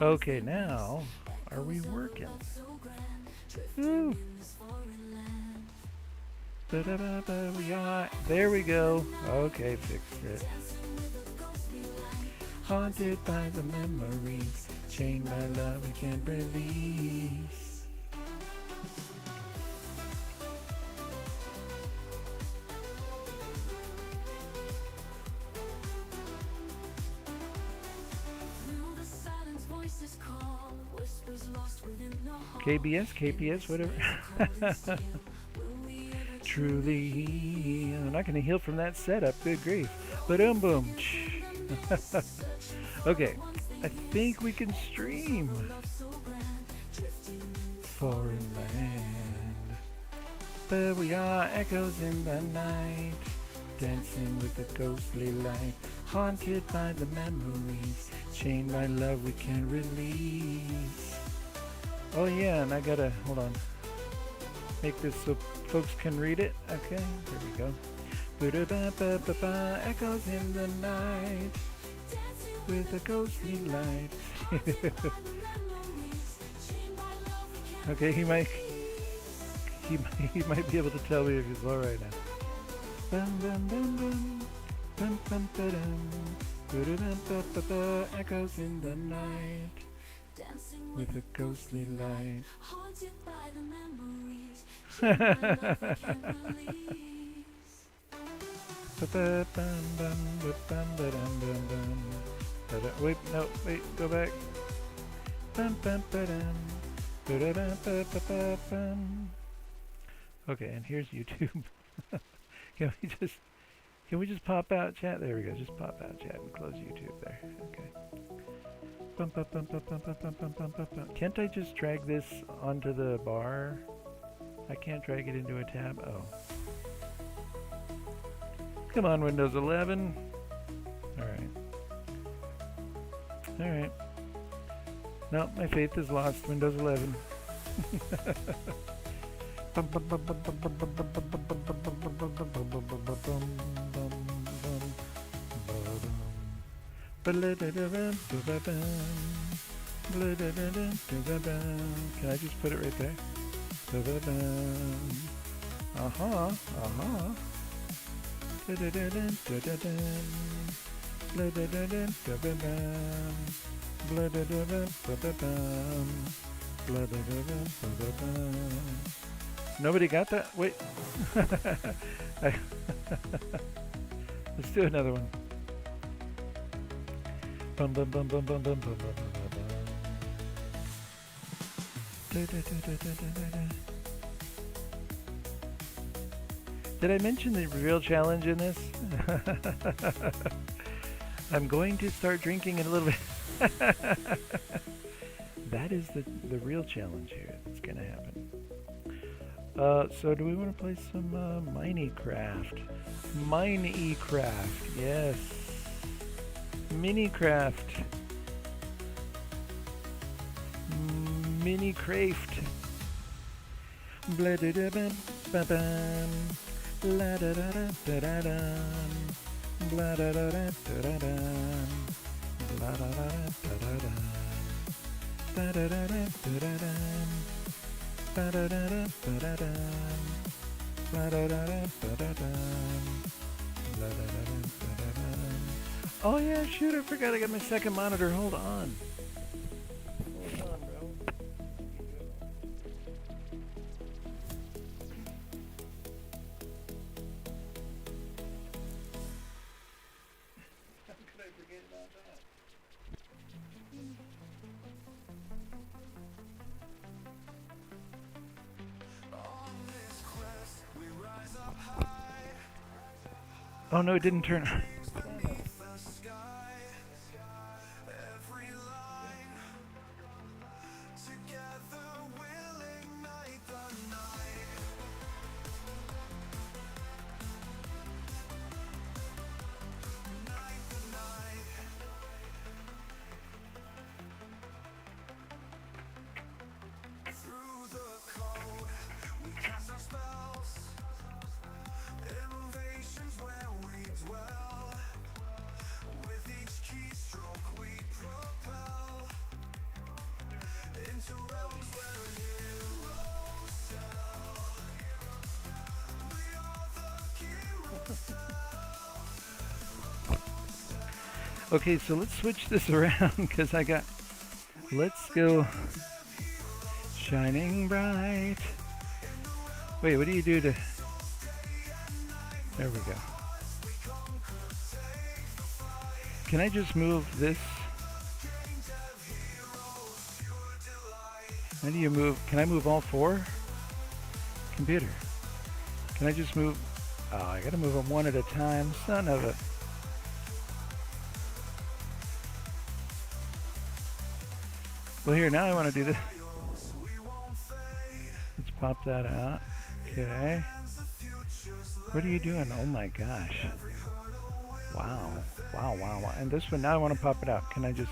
Okay, now, are we working? Woo. We are. There we go. Okay, fixed it. Haunted by the memories, chained by love we can't release. KBS, whatever. Truly, I'm not going to heal from that setup. Good grief. Boom, boom. Okay, I think we can stream. Foreign land. But we are echoes in the night, dancing with the ghostly light, haunted by the memories, chained by love we can't release. Oh yeah, and I gotta, hold on, make this so folks can read it. Okay, there we go. Echoes in the night, with a ghostly light. Okay, he might be able to tell me if he's all right now. Bum, bum, bum, bum. Bum, bum, ba-dum. Echoes in the night, with a ghostly light. Wait, no, wait, go back. Okay, and here's YouTube. Can we just pop out chat? There we go. Just pop out chat and close YouTube there. Okay. Can't I just drag this onto the bar? I can't drag it into a tab. Oh. Come on, Windows 11. Alright. No, my faith is lost. Windows 11. Can I just put it right there? Uh-huh. Nobody got that? Wait. Let's do another one. Did I mention the real challenge in this? I'm going to start drinking in a little bit. That is the real challenge here that's going to happen. So do we want to play some Minecraft? Minecraft, yes. Minecraft. Minecraft. Blah da da bam ba bam. La da da da da da dum. Blah da da da da da dum. Blah da da da da dum. Da da da da da dum. Ba da da da da dum. Ba da da da da dum. Blah da da da da dum. Oh yeah, shoot! I forgot I got my second monitor. Hold on. Oh no, it didn't turn. Okay, so let's switch this around because I got. Let's go. Shining bright. Wait, what do you do to. There we go. Can I just move this? How do you move? Can I move all four? Computer. Can I just move? Oh, I gotta move them one at a time. Son of a. Well, here, now I want to do this. Let's pop that out. Okay. What are you doing? Oh my gosh. Wow. Wow, wow, wow. And this one, now I want to pop it out. Can I just.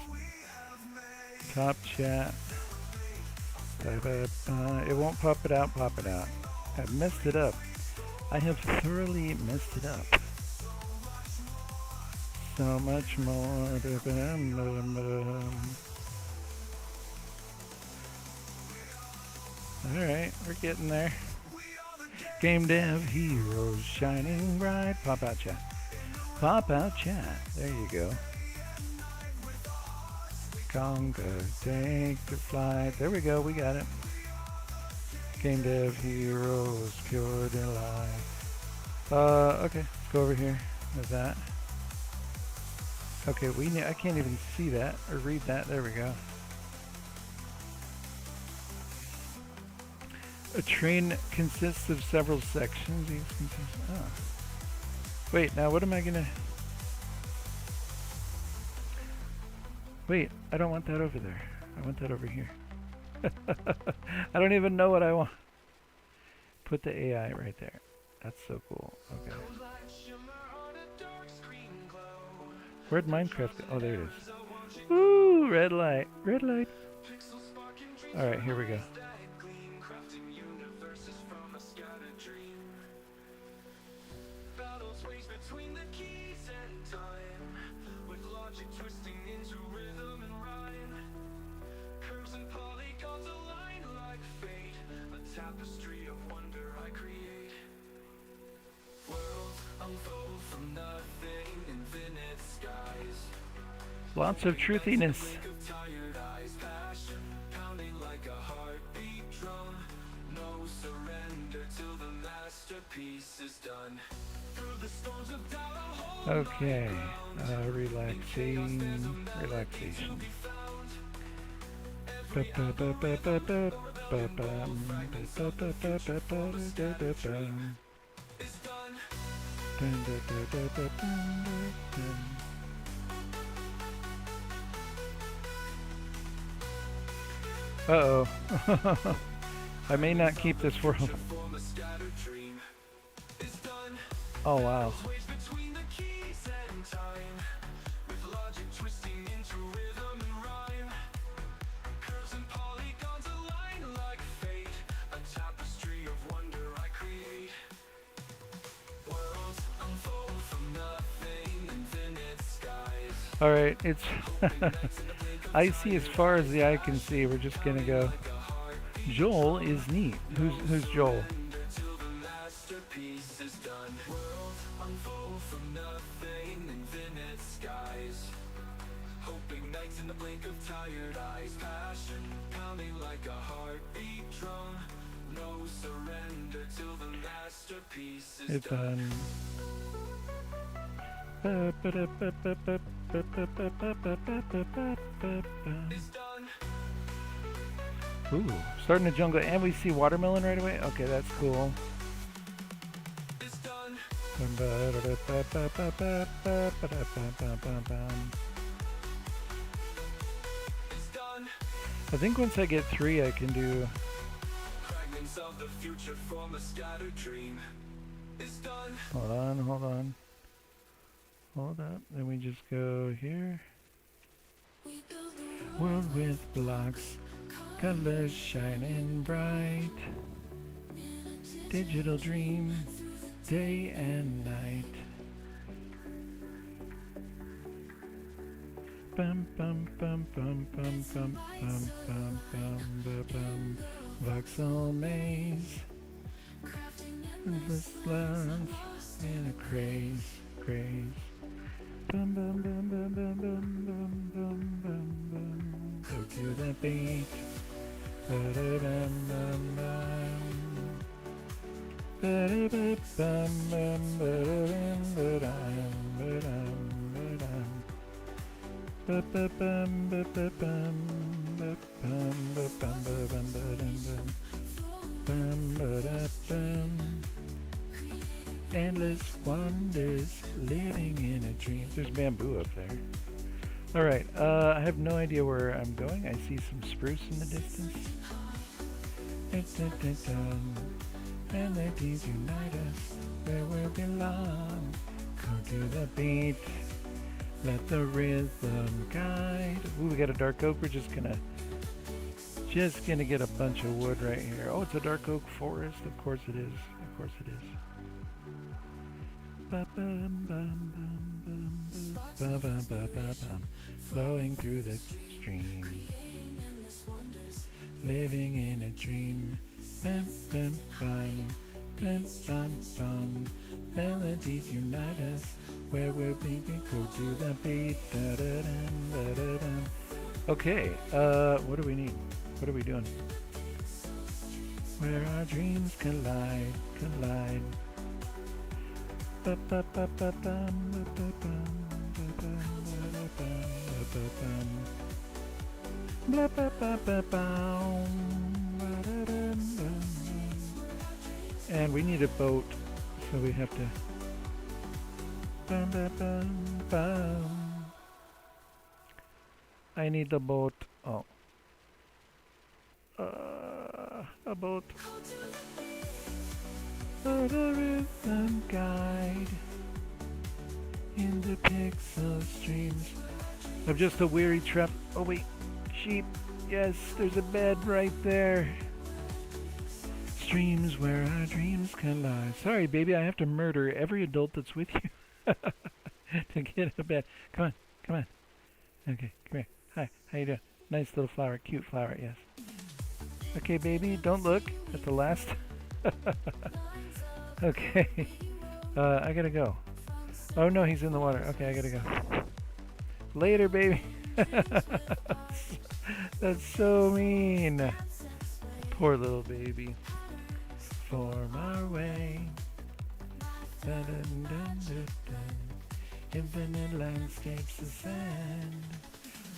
Top chat. It won't pop it out, pop it out. I've messed it up. I have thoroughly messed it up. So much more. Alright, we're getting there. Game dev heroes shining bright. Pop out chat. Pop out chat. There you go. Conga, take the flight. There we go, we got it. Game dev heroes, pure delight. Okay, let's go over here with that. Okay, I can't even see that or read that. There we go. A train consists of several sections. Oh. Wait, now what am I gonna... Wait, I don't want that over there. I want that over here. I don't even know what I want. Put the AI right there. That's so cool. Okay. Where'd Minecraft go? Oh, there it is. Woo! Red light. Red light. Alright, here we go. Lots of truthiness. Okay, relaxation. Uh-oh. I may not keep this world. Oh, wow. Alright, it's... I see as far as the eye can see. We're just gonna go. Joel is neat. Who's Joel? It's Ooh, starting the jungle, and we see watermelon right away? Okay, that's cool. I think once I get 3, I can do... Hold on. Hold up, then we just go here. World with blocks, colors shining bright. Digital dream, day and night. Bum bum bum bum bum bum bum bum bum bum. Voxel maze. Endless lands in a craze. Bum bum bum bum bum bum the beat. Endless wonders, living in a dream. There's bamboo up there. All right, I have no idea where I'm going. I see some spruce in the distance. And the deeds unite us where we belong. Go to the beat, let the rhythm guide. Ooh, we got a dark oak. We're just gonna get a bunch of wood right here. Oh, it's a dark oak forest. Of course it is. Of course it is. Flowing through the stream, living in a dream. Melodies unite us where we're being go to the beat. Okay, what do we need? What are we doing? Where our dreams collide. And we need a boat, so we have to. I need the boat. Oh. A boat. For the rhythm guide in the pixel streams of just a weary trap. Oh wait, sheep. Yes, there's a bed right there. Streams where our dreams collide. Sorry, baby, I have to murder every adult that's with you to get a bed. Come on. Okay, come here. Hi, how you doing? Nice little flower, cute flower, yes. Okay, baby, don't look at the last. Okay, I gotta go. Oh no, he's in the water. Okay, I gotta go. Later, baby. That's so mean. Poor little baby. Form our way. Infinite landscapes ascend.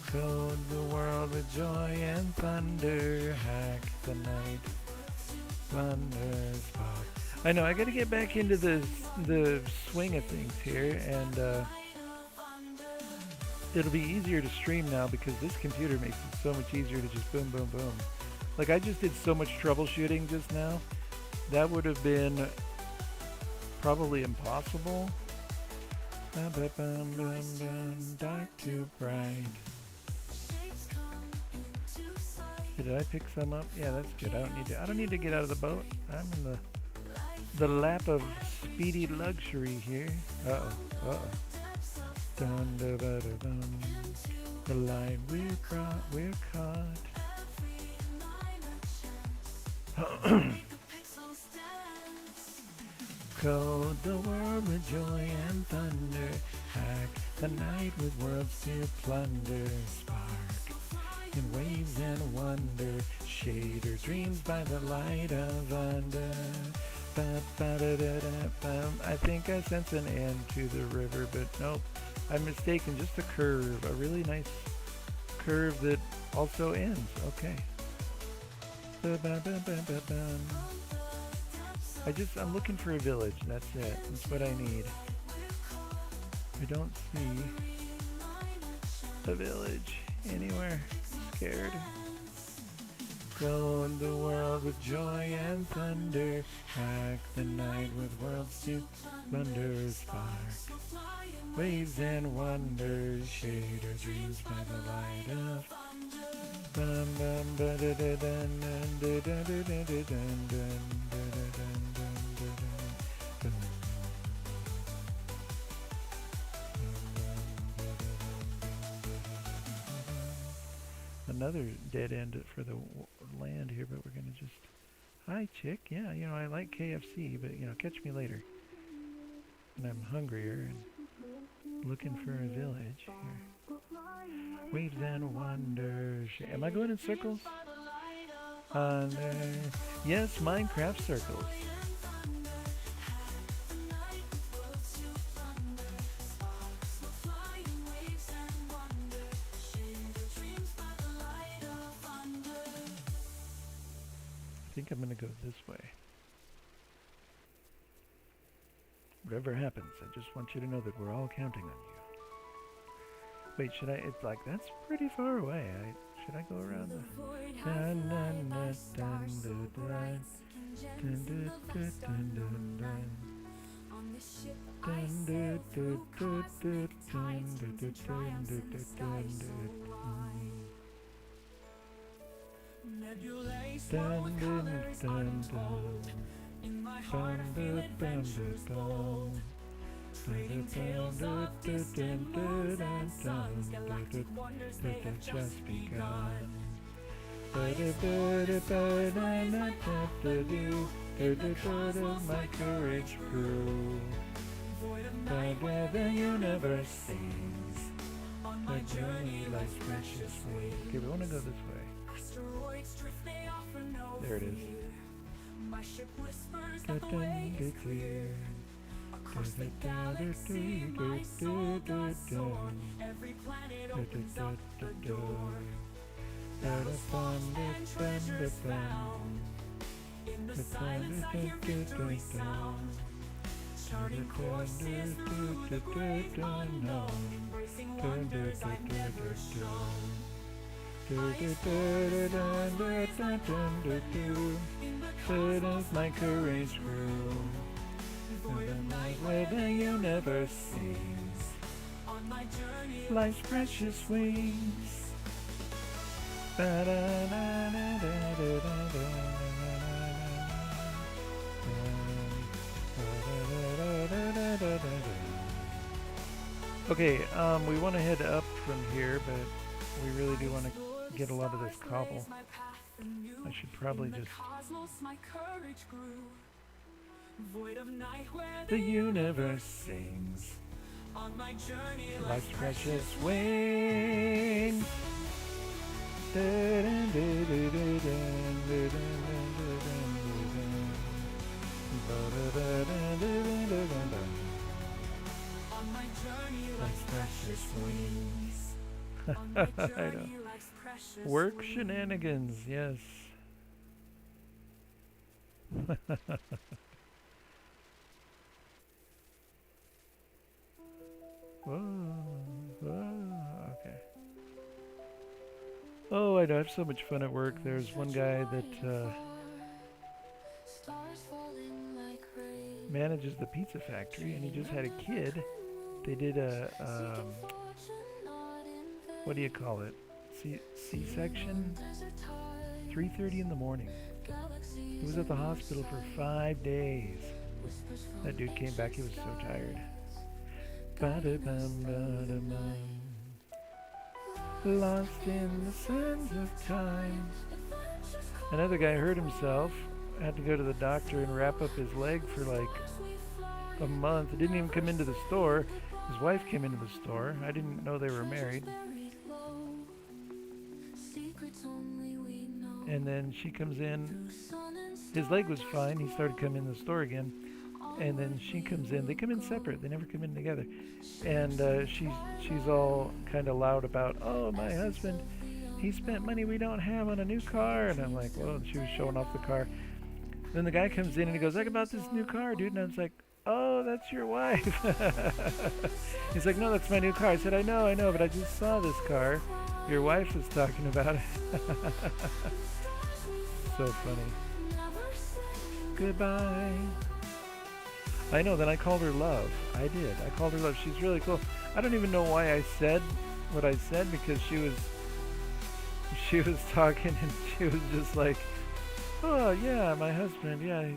Code the world with joy and thunder. Hack the night. Thunder spark. I know, I gotta get back into the swing of things here, and it'll be easier to stream now because this computer makes it so much easier to just boom, boom, boom. Like, I just did so much troubleshooting just now. That would have been probably impossible. Dark to bright. Did I pick some up? Yeah, that's good. I don't need to get out of the boat. I'm in the lap of speedy luxury here. Uh-oh. Dun, da, da, da, dun. The line we're caught. Code the world with joy and thunder. Hack the night with worlds to plunder. Spark in waves and wonder. Shade our dreams by the light of thunder. I think I sense an end to the river, but nope. I'm mistaken. Just a curve. A really nice curve that also ends. Okay. I'm looking for a village. That's it. That's what I need. I don't see a village anywhere. Scared. Go in the world with joy and thunder. Hack the night with worlds to plunder. Spark waves and wonders. Shade our dreams by the light of. Another dead end for the land here, but we're gonna just. Hi, chick. Yeah, I like KFC, but catch me later. And I'm hungrier and looking for a village here. waves and wonders. Am I going in circles? Yes, Minecraft circles. I think I'm gonna go this way. Whatever happens, I just want you to know that we're all counting on you. Wait, should I? It's like that's pretty far away. Should I go around the? Just begun. My courage grew. The universe sings. My journey life's precious way. Okay, we want to go this way. There it is. Clear. Every planet opens up the door. Out of thunder found. In the silence I hear your sound. Charting courses through the great unknown. Embracing wonders I never shown. As my courage grew. Where the universe sings on my journey, life's precious wings. Okay, we want to head up from here, but we really do want to get a lot of this cobble. I should probably just... Void of night where the universe sings on my journey life's precious wings. On my journey life's precious wings. I know. Work shenanigans, yes. Okay. Oh, I have so much fun at work. There's one guy that manages the pizza factory, and he just had a kid. They did a, what do you call it? C-section? 3:30 in the morning. He was at the hospital for 5 days. That dude came back, he was so tired. Lost in the sands of time. Another guy hurt himself, had to go to the doctor and wrap up his leg for like a month. He didn't even come into the store. His wife came into the store. I didn't know they were married. And then she comes in. His leg was fine. He started coming in the store again. And then she comes in. They come in separate. They never come in together. And she's all kind of loud about, oh, my husband, he spent money we don't have on a new car. And I'm like, well, and she was showing off the car. Then the guy comes in and he goes, I bought this new car, dude. And I was like, oh, that's your wife. He's like, no, that's my new car. I said, I know, but I just saw this car. Your wife was talking about it. So funny. Goodbye. I know, then I called her love. I did. I called her love. She's really cool. I don't even know why I said what I said, because she was talking and she was just like, oh yeah, my husband, yeah,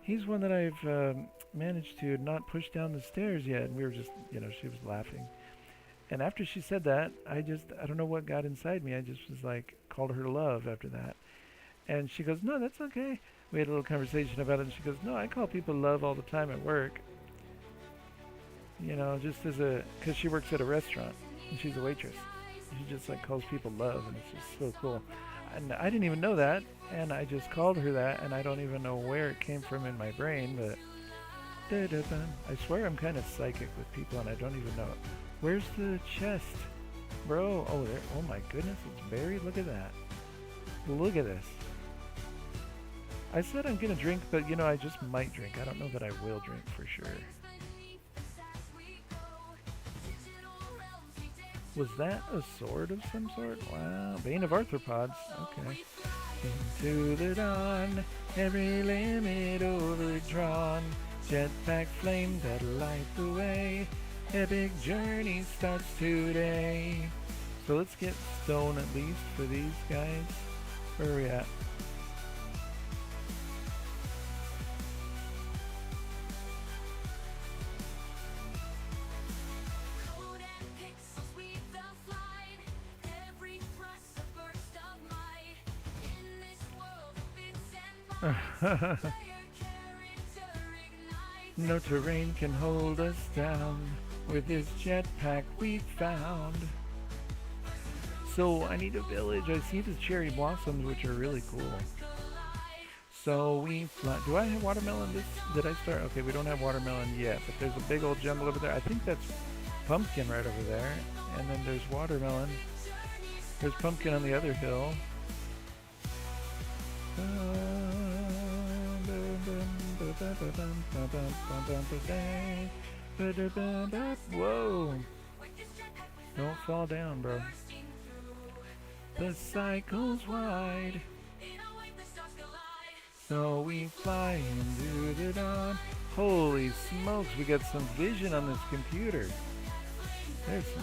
he's one that I've managed to not push down the stairs yet. And we were just, she was laughing. And after she said that, I don't know what got inside me. I just was like, called her love after that. And she goes, no, that's okay. We had a little conversation about it, and she goes, no, I call people love all the time at work. Just because she works at a restaurant, and she's a waitress. She just like calls people love, and it's just so cool. And I didn't even know that, and I just called her that, and I don't even know where it came from in my brain, but I swear I'm kind of psychic with people, and I don't even know it. Where's the chest, bro? Oh, there. Oh my goodness, it's buried. Look at that. Look at this. I said I'm gonna drink, but you know, I just might drink. I don't know that I will drink for sure. Was that a sword of some sort? Wow, Bane of Arthropods. Okay. Into the dawn, every limit overdrawn. Jetpack flame that light the way. Epic journey starts today. So let's get stone at least for these guys. Where are we at? No terrain can hold us down. With this jetpack we found. So I need a village. I see the cherry blossoms, which are really cool. So we fly. Do I have watermelon? Did I start? Okay, we don't have watermelon yet, but there's a big old jungle over there. I think that's pumpkin right over there. And then there's watermelon. There's pumpkin on the other hill. Whoa! Don't fall down, bro. The cycle's wide. So we fly into the dawn. Holy smokes, we got some vision on this computer. There's some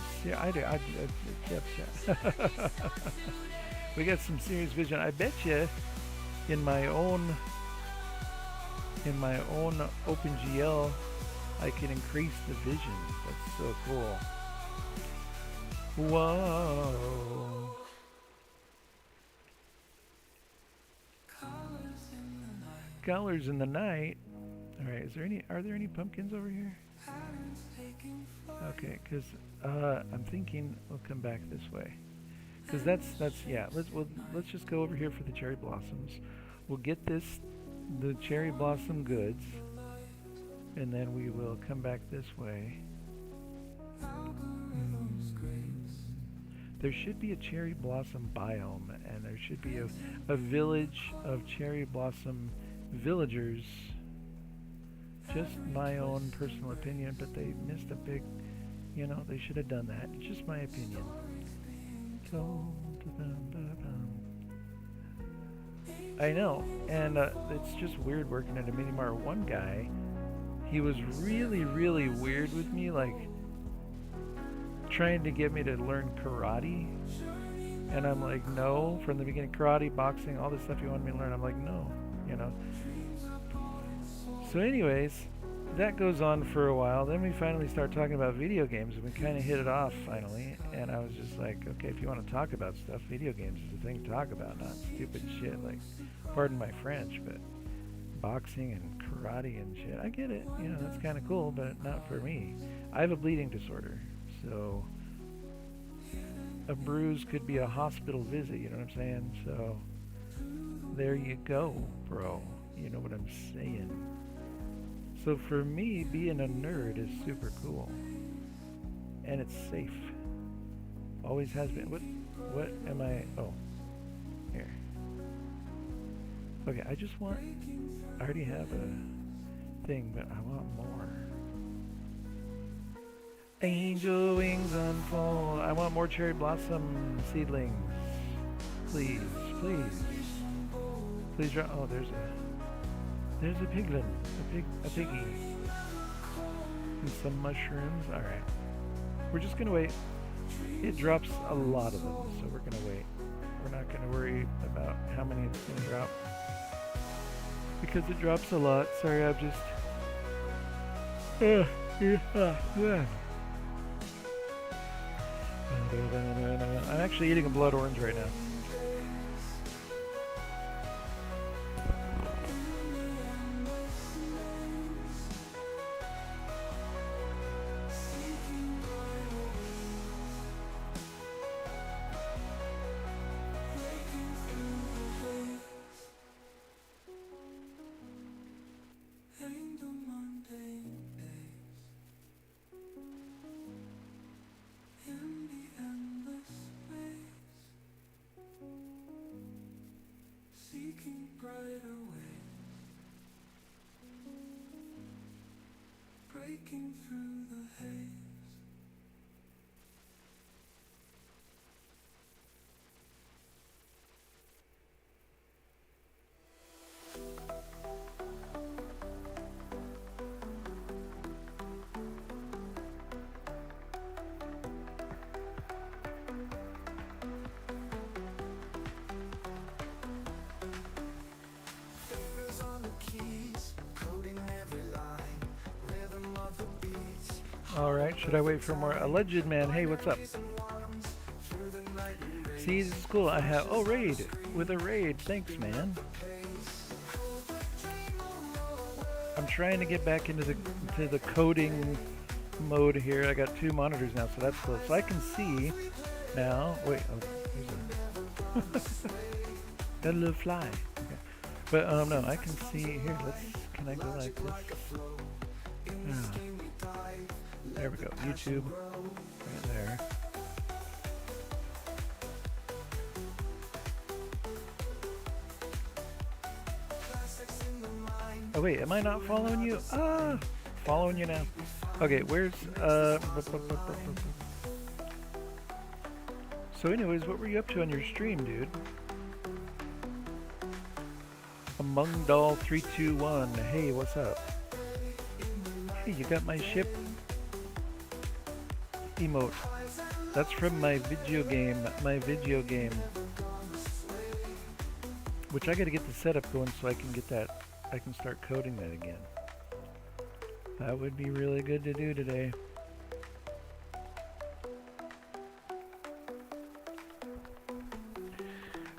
we got some serious vision. I bet you in my own OpenGL I can increase the vision. That's so cool. Whoa. Colors in the night. All right, are there any pumpkins over here? Okay, cuz I'm thinking we'll come back this way. Cuz that's yeah, let's just go over here for the cherry blossoms. We'll get the cherry blossom goods, and then we will come back this way. There should be a cherry blossom biome, and there should be a village of cherry blossom villagers. Just my own personal opinion, but they missed a big, they should have done that. It's just my opinion. I know, and it's just weird working at a mini mart. One guy, he was really, really weird with me, like trying to get me to learn karate, and I'm like, no, from the beginning, karate, boxing, all this stuff you want me to learn. I'm like, no, So anyways, that goes on for a while. Then we finally start talking about video games, and we kind of hit it off finally. And I was just like, okay, if you want to talk about stuff, video games is the thing to talk about, not stupid shit like, pardon my French, but boxing and karate and shit. I get it, that's kind of cool, but not for me. I have a bleeding disorder, so a bruise could be a hospital visit, you know what I'm saying? So there you go, bro. You know what I'm saying? So for me, being a nerd is super cool. And it's safe. Always has been. What am I? Oh. Here. Okay, I already have a thing, but I want more. Angel wings unfold. I want more cherry blossom seedlings. Please, please. Please drop. Oh, there's a piglin. A piggy. And some mushrooms. Alright. We're just gonna wait. It drops a lot of them, so we're gonna wait. We're not gonna worry about how many it's gonna drop. Because it drops a lot. Sorry, I'm just I'm actually eating a blood orange right now. All right, should I wait for more? Alleged man, hey, what's up? See, this is cool. I have, oh, raid, with a raid. Thanks, man. I'm trying to get back into the coding mode here. I got 2 monitors now, so that's cool. So I can see now. Wait, oh, got a little fly. Okay. But no, I can see here. Can I go like this? There we go. YouTube, right there. Oh wait, am I not following you? Ah, following you now. Okay, where's So anyways, what were you up to on your stream, dude? Among Doll 321. Hey, what's up? Hey, you got my ship emote. That's from my video game. Which I gotta get the setup going so I can get that. I can start coding that again. That would be really good to do today.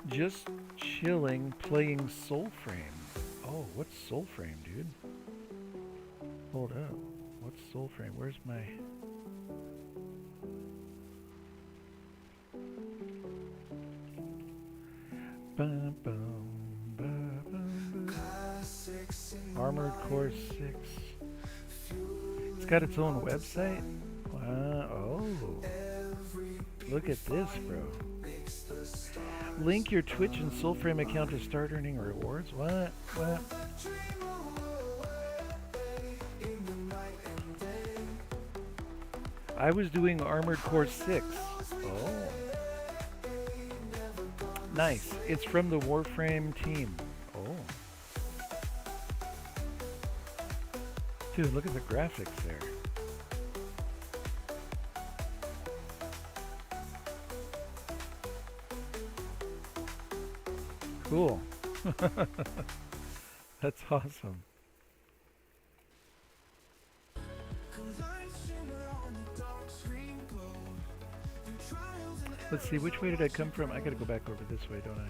Just chilling, playing Soulframe. Oh, what's Soulframe, dude? Hold up. What's Soulframe? Where's my... Bum, bum, bum, bum. Armored Core 6. It's got its own website? Wow. Oh. Look at this, bro. Link your Twitch and Soulframe account to start earning rewards? What? What? I was doing Armored Core 6. Oh. Nice. It's from the Warframe team. Oh. Dude, look at the graphics there. Cool. That's awesome. Let's see, which way did I come from? I gotta go back over this way, don't I?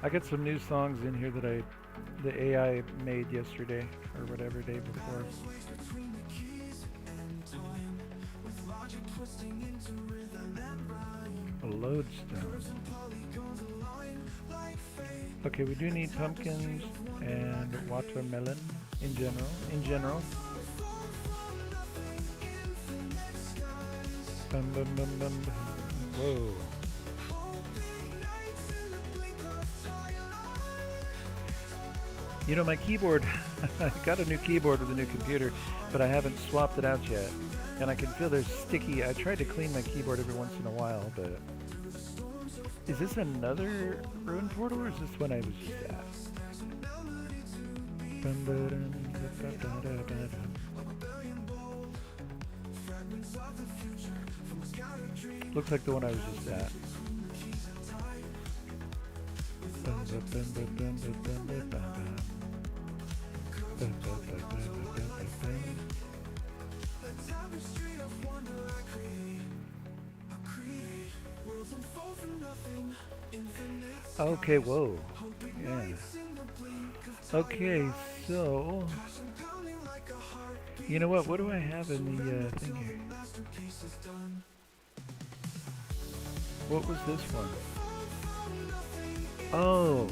I got some new songs in here that the AI made yesterday, or whatever, day before. A lodestone. Okay, we do need pumpkins and watermelon in general. Bum, bum, bum, bum. Whoa. You know, my keyboard, I got a new keyboard with a new computer, but I haven't swapped it out yet. And I can feel there's sticky. I tried to clean my keyboard every once in a while, but... Is this another Ruin Portal, or is this one I was just at? Looks like the one I was just at. Okay, whoa. Yeah. Okay, so... You know what? What do I have in the thing here? What was this one? Oh.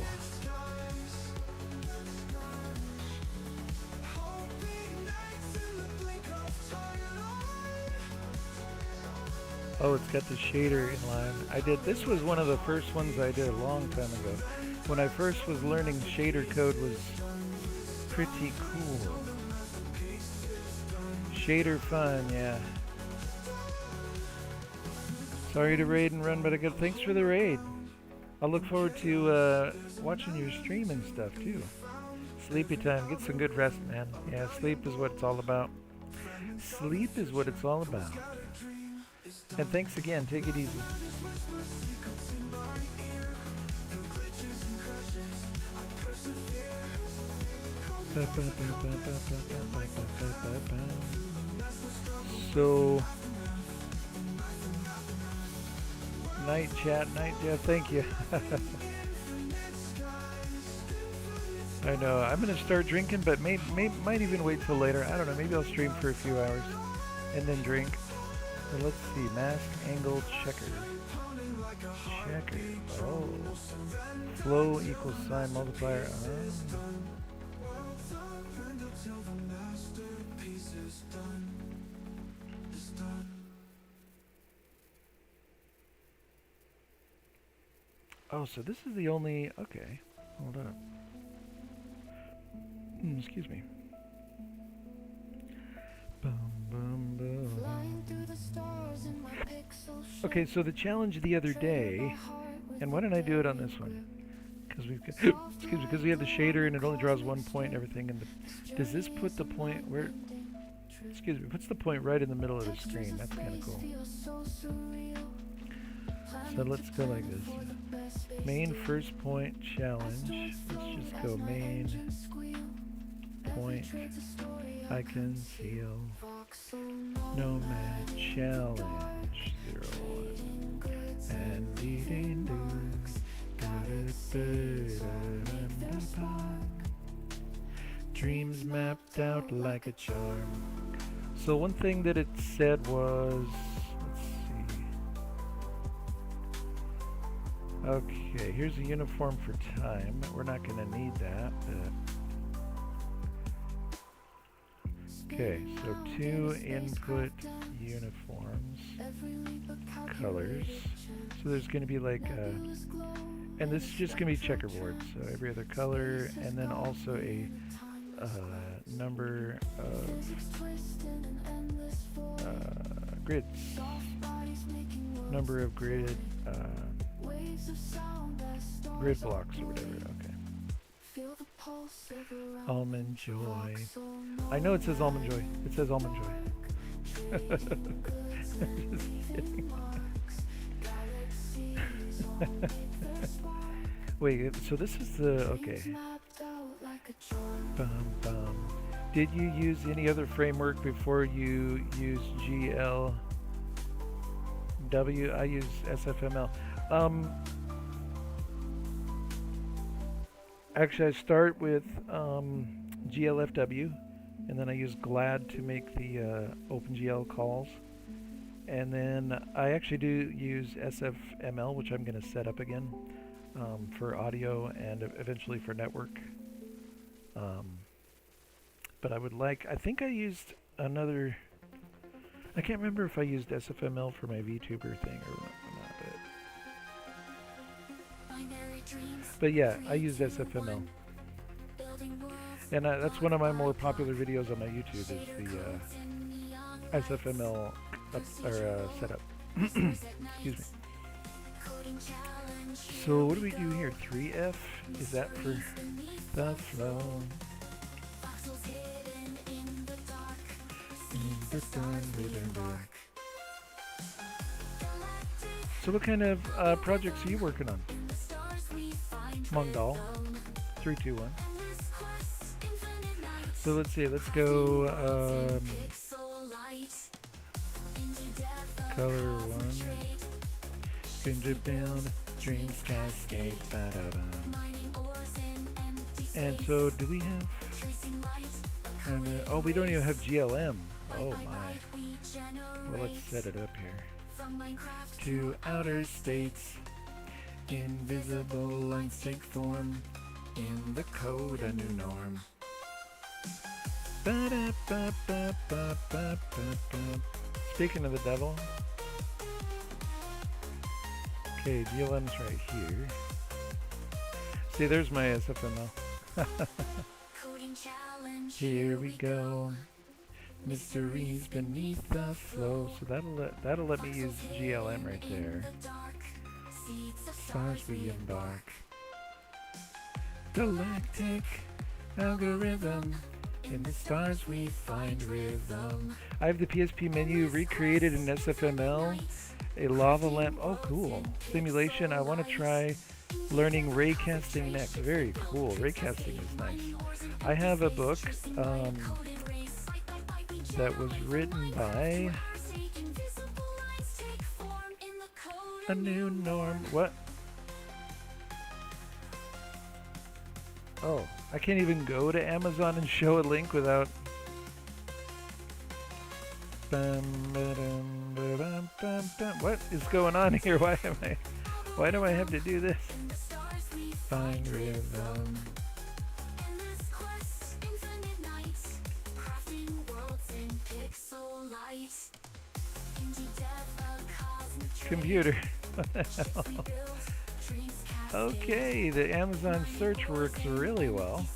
Oh, it's got the shader inline. I did. This was one of the first ones I did a long time ago. When I first was learning, shader code was pretty cool. Shader fun, yeah. Sorry to raid and run, but I got thanks for the raid. I'll look forward to watching your stream and stuff too. Sleepy time. Get some good rest, man. Yeah, sleep is what it's all about. Sleep is what it's all about. And thanks again. Take it easy. So, night chat, thank you. I know, I'm gonna start drinking, but might even wait till later. I don't know, maybe I'll stream for a few hours and then drink. So let's see, mask, angle, checker. Checker, oh. Flow equals sign multiplier, Oh, so this is the only, okay, hold up. Excuse me. Okay, so the challenge the other day, and why don't I do it on this one? Because we've got, excuse me, because we have the shader and it only draws 1 point and everything. And does this put the point where? Excuse me, puts the point right in the middle of the screen. That's kind of cool. So let's go like this. Main first point challenge. Let's just go main point. I conceal. Nomad challenge 01. And dreams mapped out like a charm. So one thing that it said was, let's see. Okay, here's a uniform for time. We're not going to need that, but okay, so 2 input uniforms, colors. So there's going to be like, and this is just going to be checkerboard, so every other color, and then also a number of grids, number of grid blocks or whatever. Okay. Almond Joy. I know it says Almond Joy. It says Almond Joy. Just kidding. Wait, so this is the, okay. Bum, bum. Did you use any other framework before you used GLW? I use SFML. Actually, I start with GLFW, and then I use GLAD to make the OpenGL calls. And then I actually do use SFML, which I'm going to set up again for audio and eventually for network. But I would like, I think I used another, I can't remember if I used SFML for my VTuber thing or not. But yeah, I use SFML. And that's one of my more popular videos on my YouTube is the SFML setup. Excuse me. So what do we do here? 3F? Is that for the flow? So what kind of projects are you working on? Mongdal 321. So let's see, let's go color 1. Ginger build, dreams cascade, and so do we have oh, we don't even have GLM. Oh my. Well, let's set it up here. To outer states, invisible lines take form. In the code, a new norm. Speaking of the devil, Okay, GLM's right here. See, there's my SFML. Here we go. Mysteries beneath the flow. So that'll let me use GLM right there. Stars we embark. Galactic algorithm. In the stars we find rhythm. I have the PSP menu recreated in SFML. A lava lamp. Oh, cool. Simulation. I want to try learning raycasting next. Very cool. Raycasting is nice. I have a book that was written by a new norm. What? Oh, I can't even go to Amazon and show a link without. What is going on here? Why do I have to do this? Find rhythm. Computer. What the hell? Okay, the Amazon search works really well.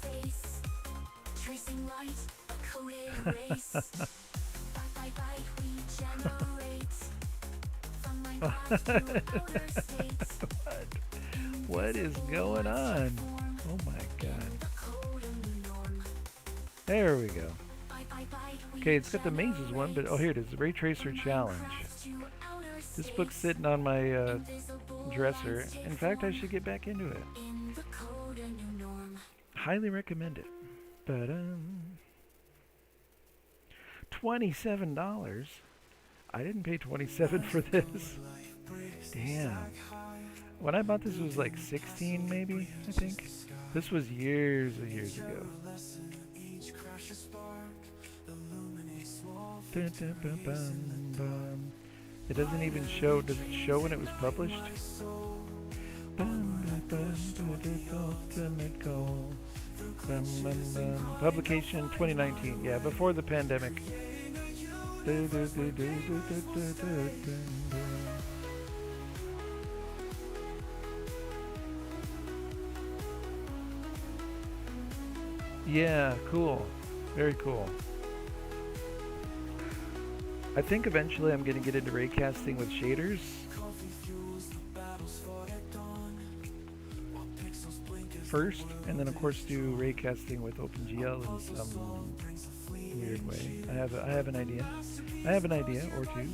What is going on? Oh my god. There we go. Okay, it's got the mazes one, but oh, here it is, the Ray Tracer Challenge. This book's sitting on my dresser. In fact, I should get back into it. Highly recommend it. But $27. I didn't pay $27 for this. Damn. When I bought this, it was like 16, maybe. I think this was years and years ago. It doesn't even show. Does it show when it was published? Publication 2019. Yeah, before the pandemic. Yeah, cool. Very cool. I think eventually I'm going to get into raycasting with shaders. First, and then of course do raycasting with OpenGL in some weird way. I have an idea. I have an idea or two.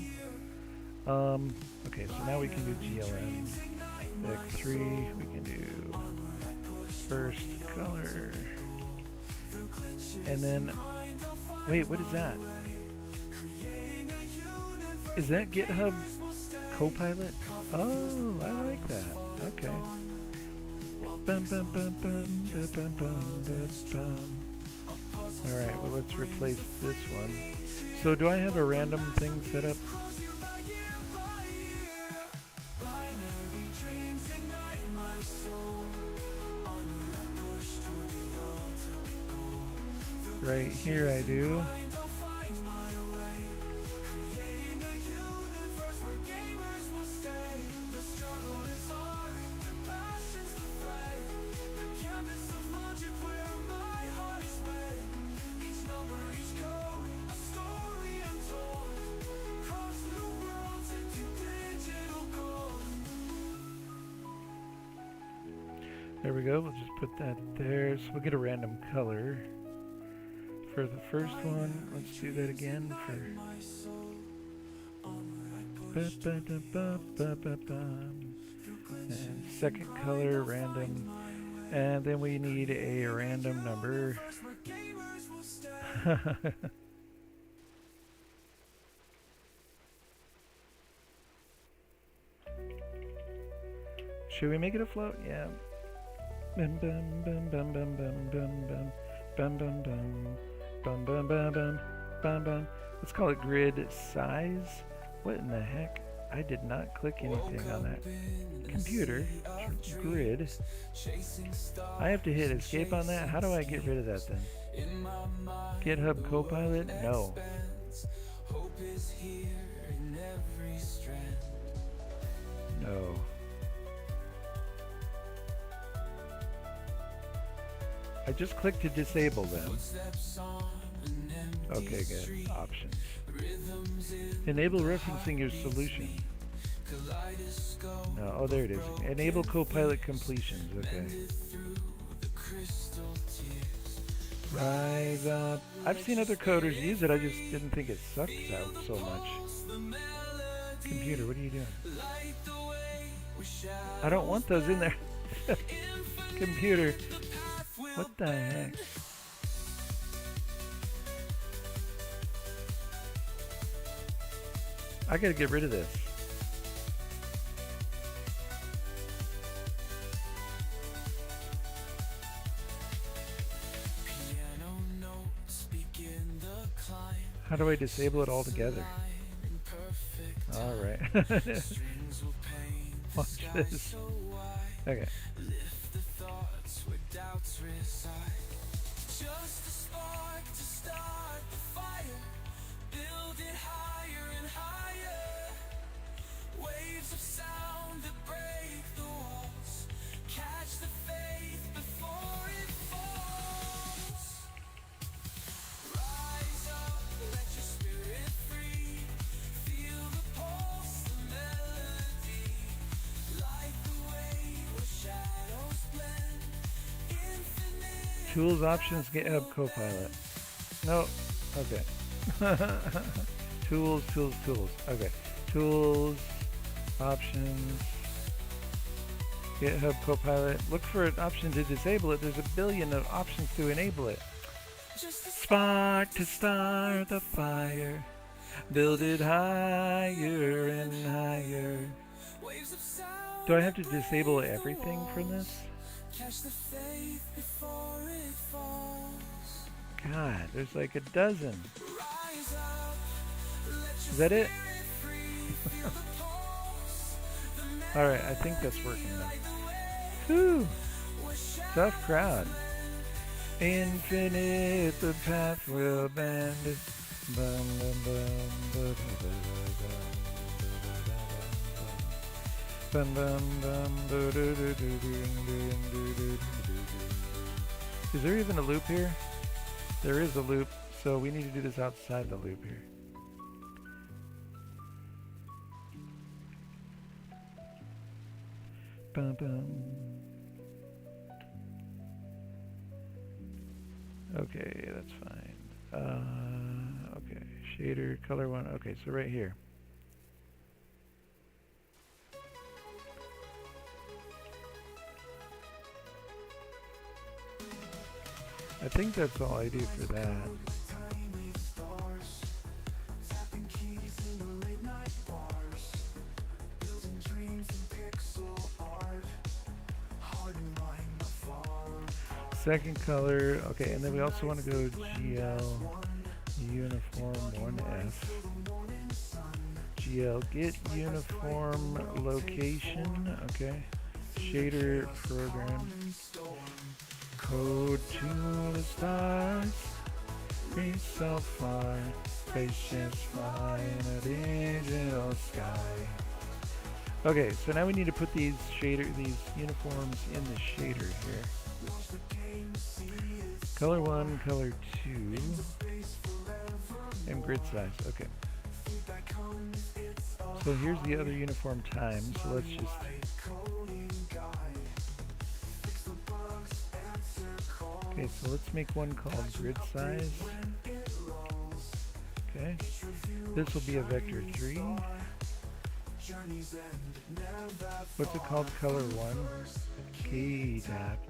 Okay, so now we can do GLM. X3, we can do first color. And then, wait, what is that? Is that GitHub Copilot? Oh, I like that. Okay. Alright, well let's replace this one. So do I have a random thing set up? Right here I do. There we go, we'll just put that there. So we'll get a random color. For the first one, let's do that again for... And second color, random. And then we need a random number. Should we make it a float? Yeah. Bum bum bum bum bum bum bum bum bum bum bum bum bum bum bum bum. Let's call it grid size. What in the heck? I did not click anything on that. Computer grid. I have to hit escape on that. How do I get rid of that then? GitHub Copilot? No. No. I just clicked to disable them. Okay, good. Options. Enable referencing your solution. No, oh, there it is. Enable Copilot completions. Okay. Rise up. I've seen other coders use it. I just didn't think it sucked so much. Computer, what are you doing? I don't want those in there. Computer. What the heck? I gotta get rid of this. How do I disable it altogether? Alright. Watch this. Okay. Just a spark to start the fire. Build it higher and higher. Waves of sound that break the walls. Catch the faith before it falls. Rise up, let your spirit free. Feel the pulse, the melody. Light the way where shadows blend. Infinite. Tools, options, GitHub Copilot. No. Okay. Tools. Okay. Tools, options, GitHub Copilot. Look for an option to disable it. There's a billion of options to enable it. Spark to start the fire. Build it higher and higher. Do I have to disable everything from this? God, there's like a dozen. Is that it? Alright, I think that's working now. Whew! Tough crowd. Infinite, the path will bend. Is there even a loop here? There is a loop, so we need to do this outside the loop here. Bum, bum. Okay, that's fine. Okay, shader, color one. Okay, so right here. I think that's all I do for that. Second color, okay, and then we also want to go GL uniform 1F. GL get uniform location, okay. Shader program. Code to the stars. Reach so far. Spaceships fly in a digital sky. Okay, so now we need to put these uniforms in the shader here. Color 1, color 2, and grid size. Okay. So here's the other uniform time. So let's just. Okay, so let's make one called grid size. Okay. This will be a vector 3. What's it called? Color 1. Key tap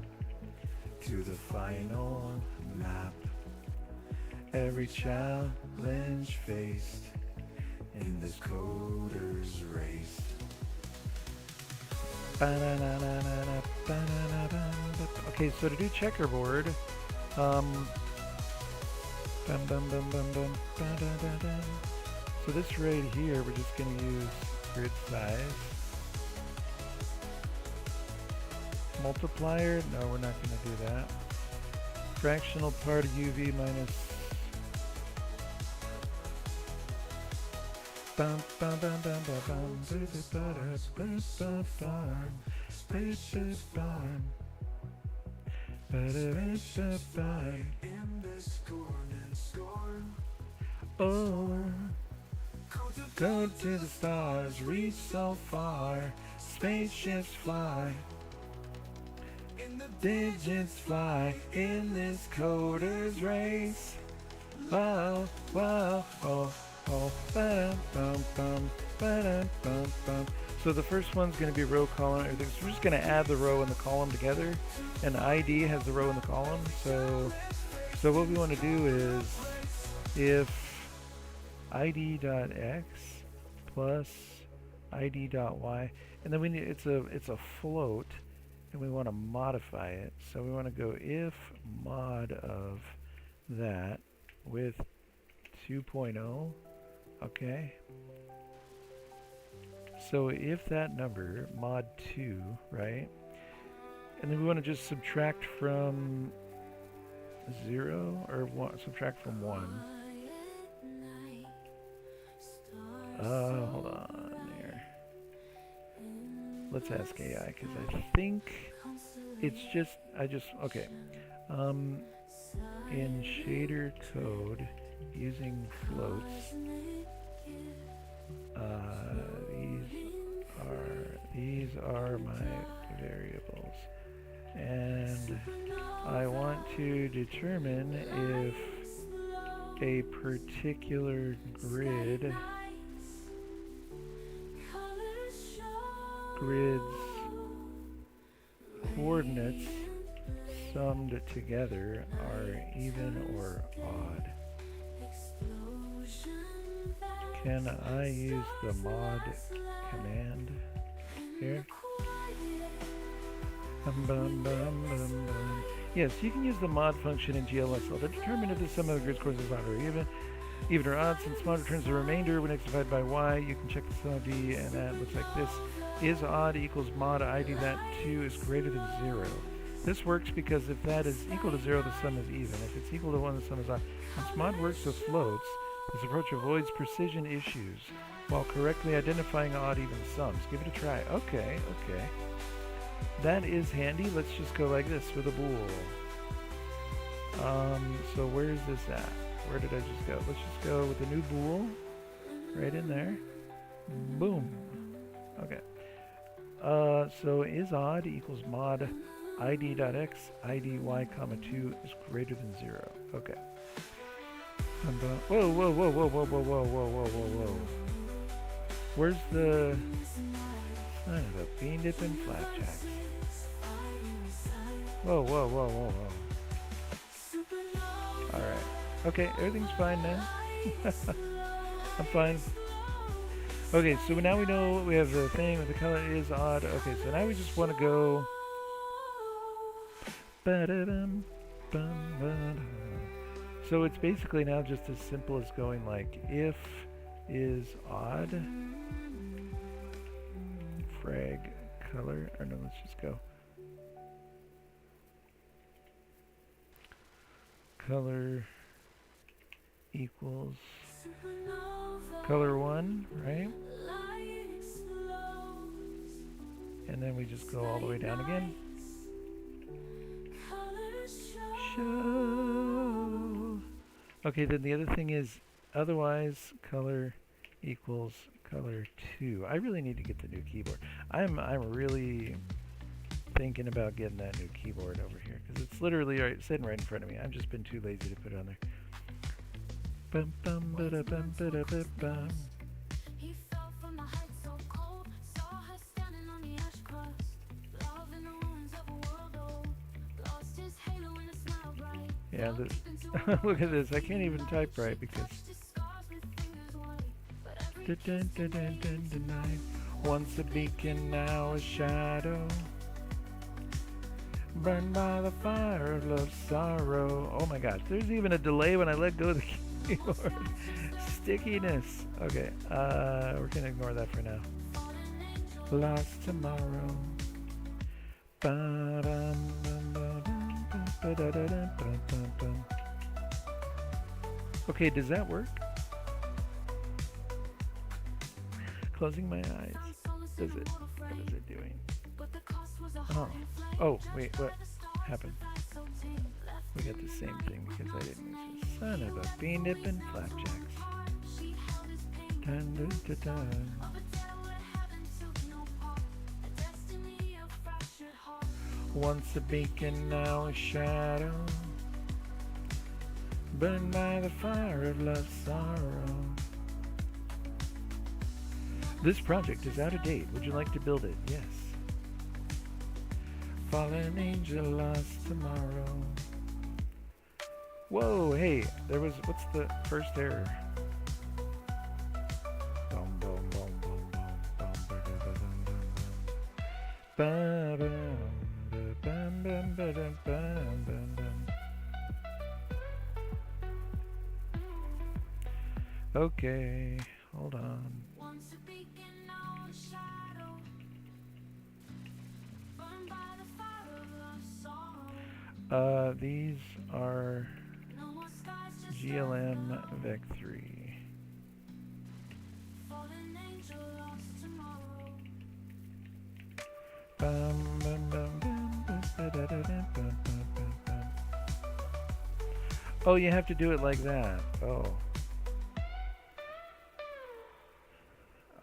to the final map. Every challenge faced in this coder's race. Okay, so to do checkerboard, so this right here, we're just going to use grid size. Multiplier, no, we're not going to do that. Fractional part of UV minus. Ba-da-da-da-ba. Oh, go to the stars, reach so far, spaceships fly, digits fly in this coder's race. Wow, wow, oh, oh, ba-dum, bum, bum, ba-dum, bum, bum. So the first one's going to be row, column, everything. So we're just going to add the row and the column together, and ID has the row and the column. So what we want to do is if id.x plus id.y, and then we need it's a float, and we want to modify it. So we want to go if mod of that with 2.0. Okay. So if that number mod 2, right? And then we want to just subtract from 0 or subtract from 1. Hold on here. Let's ask AI because I think it's okay. In shader code using floats, these are my variables, and I want to determine if a particular grid's coordinates summed together are even or odd. Can I use the mod command here? Yes, you can use the mod function in GLSL to determine if the sum of the grid's coordinates is odd or even or odd. Since mod returns the remainder when it's divided by y, you can check the sum of d, and that looks like this. Is odd equals mod id that 2 is greater than 0. This works because if that is equal to 0, the sum is even. If it's equal to 1, the sum is odd. Since mod works with floats, this approach avoids precision issues while correctly identifying odd even sums. Give it a try. Okay. That is handy. Let's just go like this with a bool. So where is this at? Where did I just go? Let's just go with a new bool right in there. Boom. Okay. So is odd equals mod id.x id y comma 2 is greater than 0. Okay. Whoa. Where's the son of a bean dipping flapjacks? Whoa. Alright. Okay, everything's fine now. I'm fine. Okay, so now we know we have the thing with the color is odd. Okay, so now we just want to go. So it's basically now just as simple as going like if is odd frag color, or no, let's just go color equals color 1, right? And then we just go all the way down again. Show. Okay, then the other thing is otherwise color equals color 2. I really need to get the new keyboard. I'm really thinking about getting that new keyboard over here because it's literally sitting right in front of me. I've just been too lazy to put it on there. Bum bum ba bum ba bum. Yeah, look at this. I can't even type right because once a beacon, now a shadow, burned by the fire of love's sorrow. Oh my gosh, there's even a delay when I let go of the keyboard. Stickiness. Okay, we're gonna ignore that for now. Lost tomorrow. Okay, does that work? Closing my eyes. Does it? What is it doing? Oh, wait, what happened? We got the same thing because I didn't use it. Son of a bean dip and flapjacks. Dun, dun, dun, dun. Once a beacon, now a shadow. Burned by the fire of love's sorrow. This project is out of date. Would you like to build it? Yes. Fallen angel lost tomorrow. Whoa, hey, there was, what's the first error? Boom, boom, boom, boom, boom, boom, ba da bum, bum, ba da bum, bum, bum. Okay, hold on. These are GLM Vec3. Bum, bum, bum, bum, ba, da, da, da, bum, bum, bum, bum. Oh, you have to do it like that. Oh.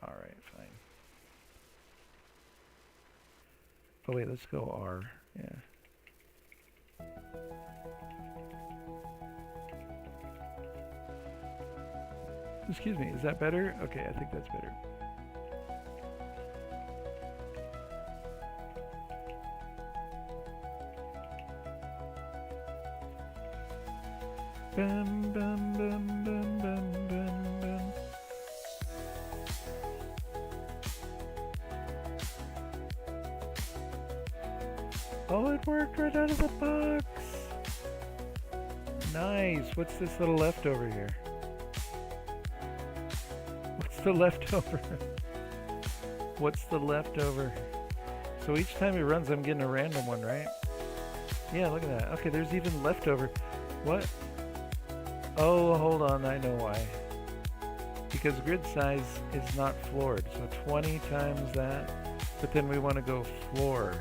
Alright, fine. Oh wait, let's go R. Yeah. Excuse me, is that better? Okay, I think that's better. Bum, bum, bum, bum, bum, bum, bum. Oh, it worked right out of the box. Nice. What's this little leftover here? What's the leftover? What's the leftover? So each time it runs, I'm getting a random one, right? Yeah, look at that. Okay, there's even leftover. What? Oh, hold on. I know why. Because grid size is not floored. So 20 times that. But then we want to go floor.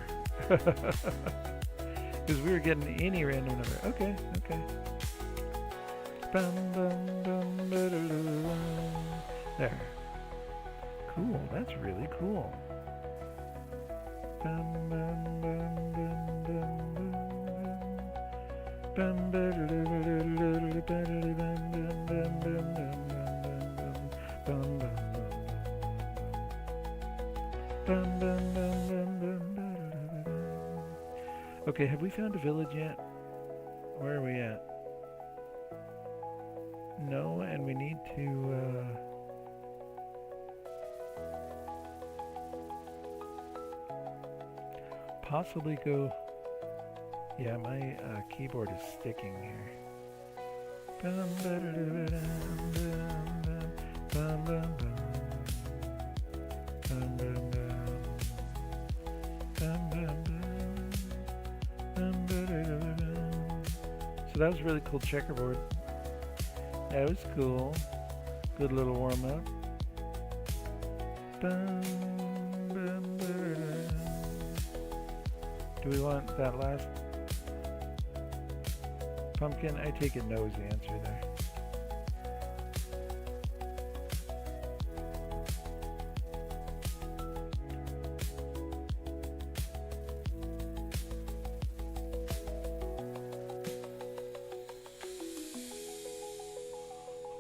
Because we were getting any random number. Okay, okay. There. Cool, that's really cool. Okay, have we found a village yet? Where are we at? No, and we need to possibly go. Yeah, my keyboard is sticking here. So that was a really cool checkerboard. That was cool. Good little warm up. Do we want that last pumpkin? I take it no is the answer there.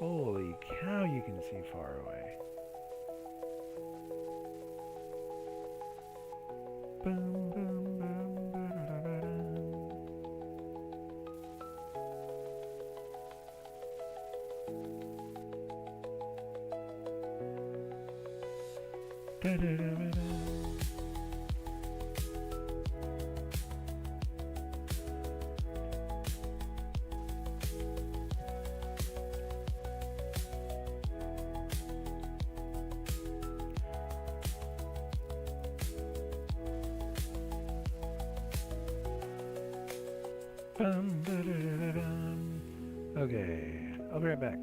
Holy cow, you can see far away. Boom, boom, boom, da, da, da, da, da. Okay, I'll be right back.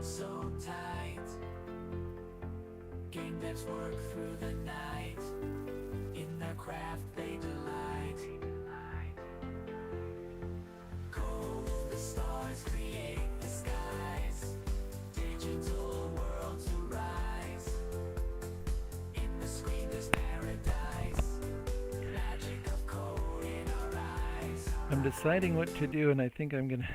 so tight. Game devs work through the night. In their craft they delight. Code the stars, create the skies. Digital worlds arise. In the screen there's paradise. Magic of code in our eyes. I'm deciding what to do, and I think I'm gonna.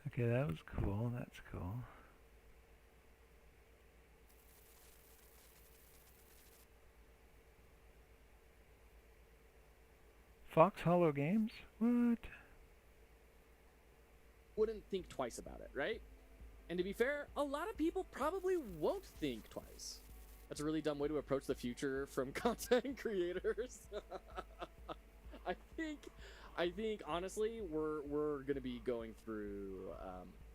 Okay, that was cool. That's cool. Fox Hollow Games? What? Wouldn't think twice about it, right? And to be fair, a lot of people probably won't think twice. That's a really dumb way to approach the future from content creators. I think honestly, we're gonna be going through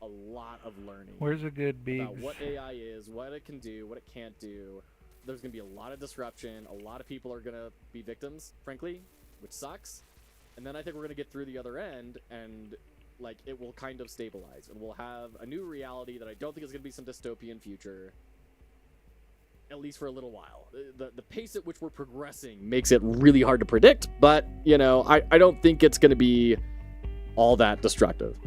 a lot of learning. Where's a good Biggs? About what AI is, what it can do, what it can't do. There's gonna be a lot of disruption. A lot of people are gonna be victims, frankly, which sucks. And then I think we're gonna get through the other end, and like it will kind of stabilize, and we'll have a new reality that I don't think is gonna be some dystopian future. At least for a little while. The pace at which we're progressing makes it really hard to predict, but, you know, I don't think it's going to be all that destructive.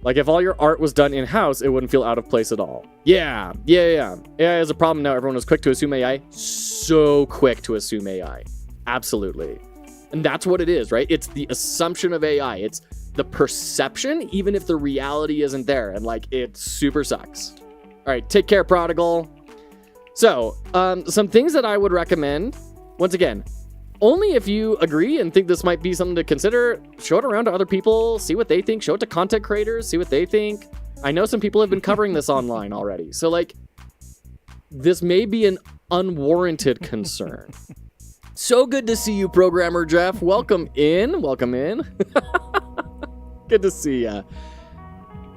Like, if all your art was done in-house, it wouldn't feel out of place at all. Yeah. AI is a problem now. Everyone is quick to assume AI. So quick to assume AI. Absolutely. And that's what it is, right? It's the assumption of AI. It's the perception, even if the reality isn't there. And, like, it super sucks. All right, take care, Prodigal. So, some things that I would recommend, once again, only if you agree and think this might be something to consider, show it around to other people, see what they think, show it to content creators, see what they think. I know some people have been covering this online already. So, like, this may be an unwarranted concern. So good to see you, Programmer Jeff. Welcome in. Good to see ya.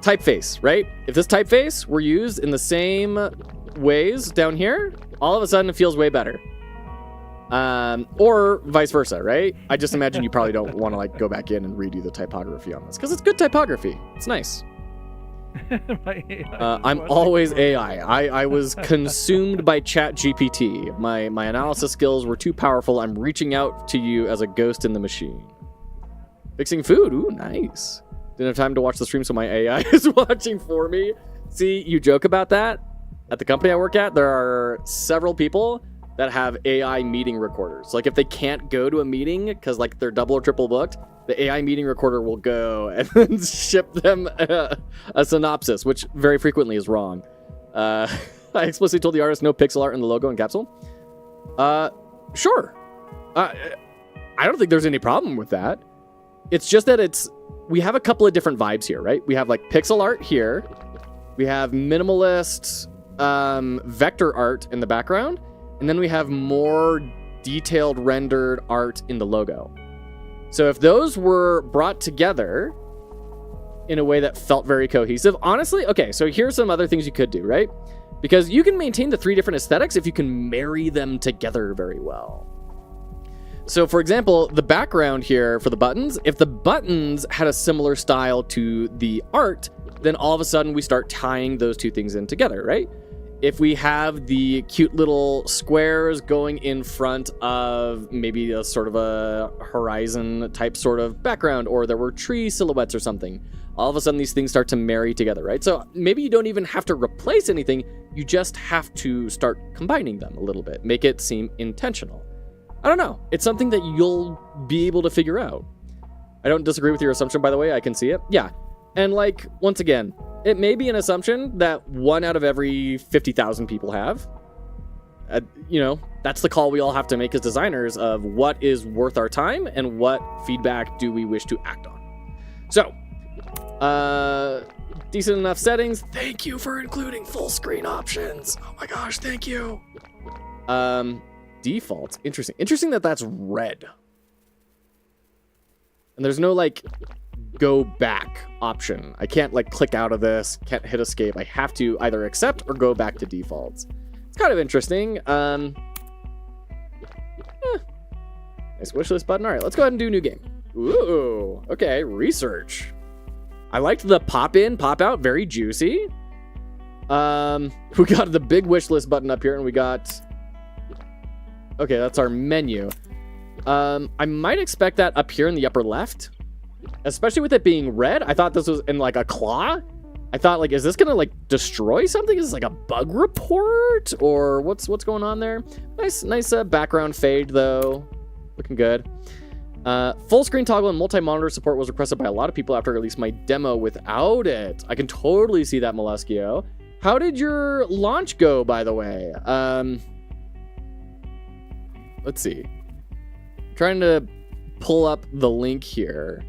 Typeface, right? If this typeface were used in the same ways down here, all of a sudden it feels way better. Or vice versa, right? I just imagine you probably don't want to like go back in and redo the typography on this because it's good typography. It's nice. I'm always AI. I was consumed by ChatGPT. My analysis skills were too powerful. I'm reaching out to you as a ghost in the machine. Fixing food. Ooh, nice. Didn't have time to watch the stream, so my AI is watching for me. See, you joke about that. At the company I work at, there are several people that have AI meeting recorders. Like if they can't go to a meeting because like they're double or triple booked, the AI meeting recorder will go and then ship them a synopsis, which very frequently is wrong. I explicitly told the artist no pixel art in the logo and capsule. Sure. I don't think there's any problem with that. It's just that we have a couple of different vibes here, right? We have like pixel art here. We have minimalist vector art in the background. And then we have more detailed rendered art in the logo. So if those were brought together in a way that felt very cohesive, honestly, okay, so here's some other things you could do, right? Because you can maintain the three different aesthetics if you can marry them together very well. So for example, the background here for the buttons, if the buttons had a similar style to the art, then all of a sudden we start tying those two things in together, right? If we have the cute little squares going in front of maybe a sort of a horizon type sort of background, or there were tree silhouettes or something, all of a sudden these things start to marry together, right? So maybe you don't even have to replace anything, you just have to start combining them a little bit, make it seem intentional. I don't know, it's something that you'll be able to figure out. I don't disagree with your assumption, by the way, I can see it. Yeah, and like, once again, it may be an assumption that 1 out of every 50,000 people have. You know, that's the call we all have to make as designers of what is worth our time and what feedback do we wish to act on. So, decent enough settings. Thank you for including full screen options. Oh my gosh, thank you. Default. Interesting that that's red. And there's no like go back option. I can't like click out of this, can't hit escape. I have to either accept or go back to defaults. It's kind of interesting. Nice wishlist button. All right, let's go ahead and do new game. Ooh, okay, research. I liked the pop in, pop out, very juicy. We got the big wish list button up here, and we got, okay, that's our menu. I might expect that up here in the upper left, especially with it being red. I thought this was in like a claw. I thought, like, is this gonna like destroy something? Is this like a bug report, or what's going on there? Nice background fade though, looking good. Full screen toggle and multi-monitor support was requested by a lot of people after I released my demo without it. I can totally see that, Moleskio. How did your launch go, by the way? Let's see. I'm trying to pull up the link here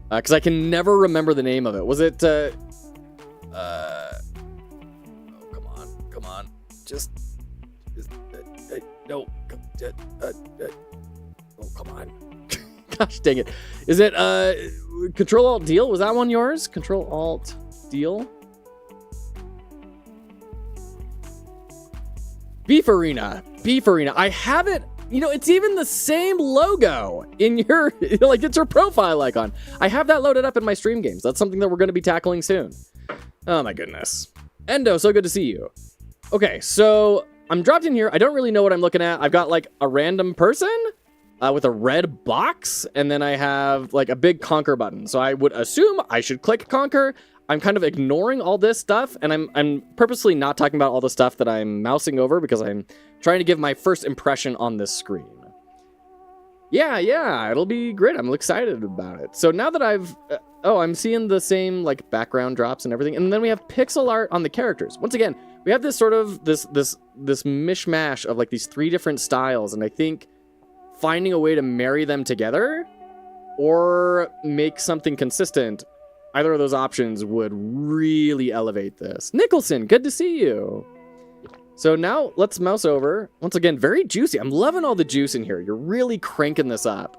because I can never remember the name of it. Was it? Oh, come on. Just no. Oh, come on. Gosh dang it. Is it Control Alt Deal? Was that one yours? Control Alt Deal? Beef Arena. I have it. You know, it's even the same logo in your, like, it's your profile icon. I have that loaded up in my stream games. That's something that we're going to be tackling soon. Oh my goodness. Endo, so good to see you. Okay, so I'm dropped in here. I don't really know what I'm looking at. I've got like a random person with a red box, and then I have like a big conquer button. So I would assume I should click conquer. I'm kind of ignoring all this stuff, and I'm purposely not talking about all the stuff that I'm mousing over because I'm trying to give my first impression on this screen. Yeah, it'll be great. I'm excited about it. So now that I've, I'm seeing the same like background drops and everything, and then we have pixel art on the characters. Once again, we have this sort of this mishmash of like these three different styles, and I think finding a way to marry them together or make something consistent, either of those options would really elevate this. Nicholson, good to see you. So now let's mouse over. Once again, very juicy. I'm loving all the juice in here. You're really cranking this up.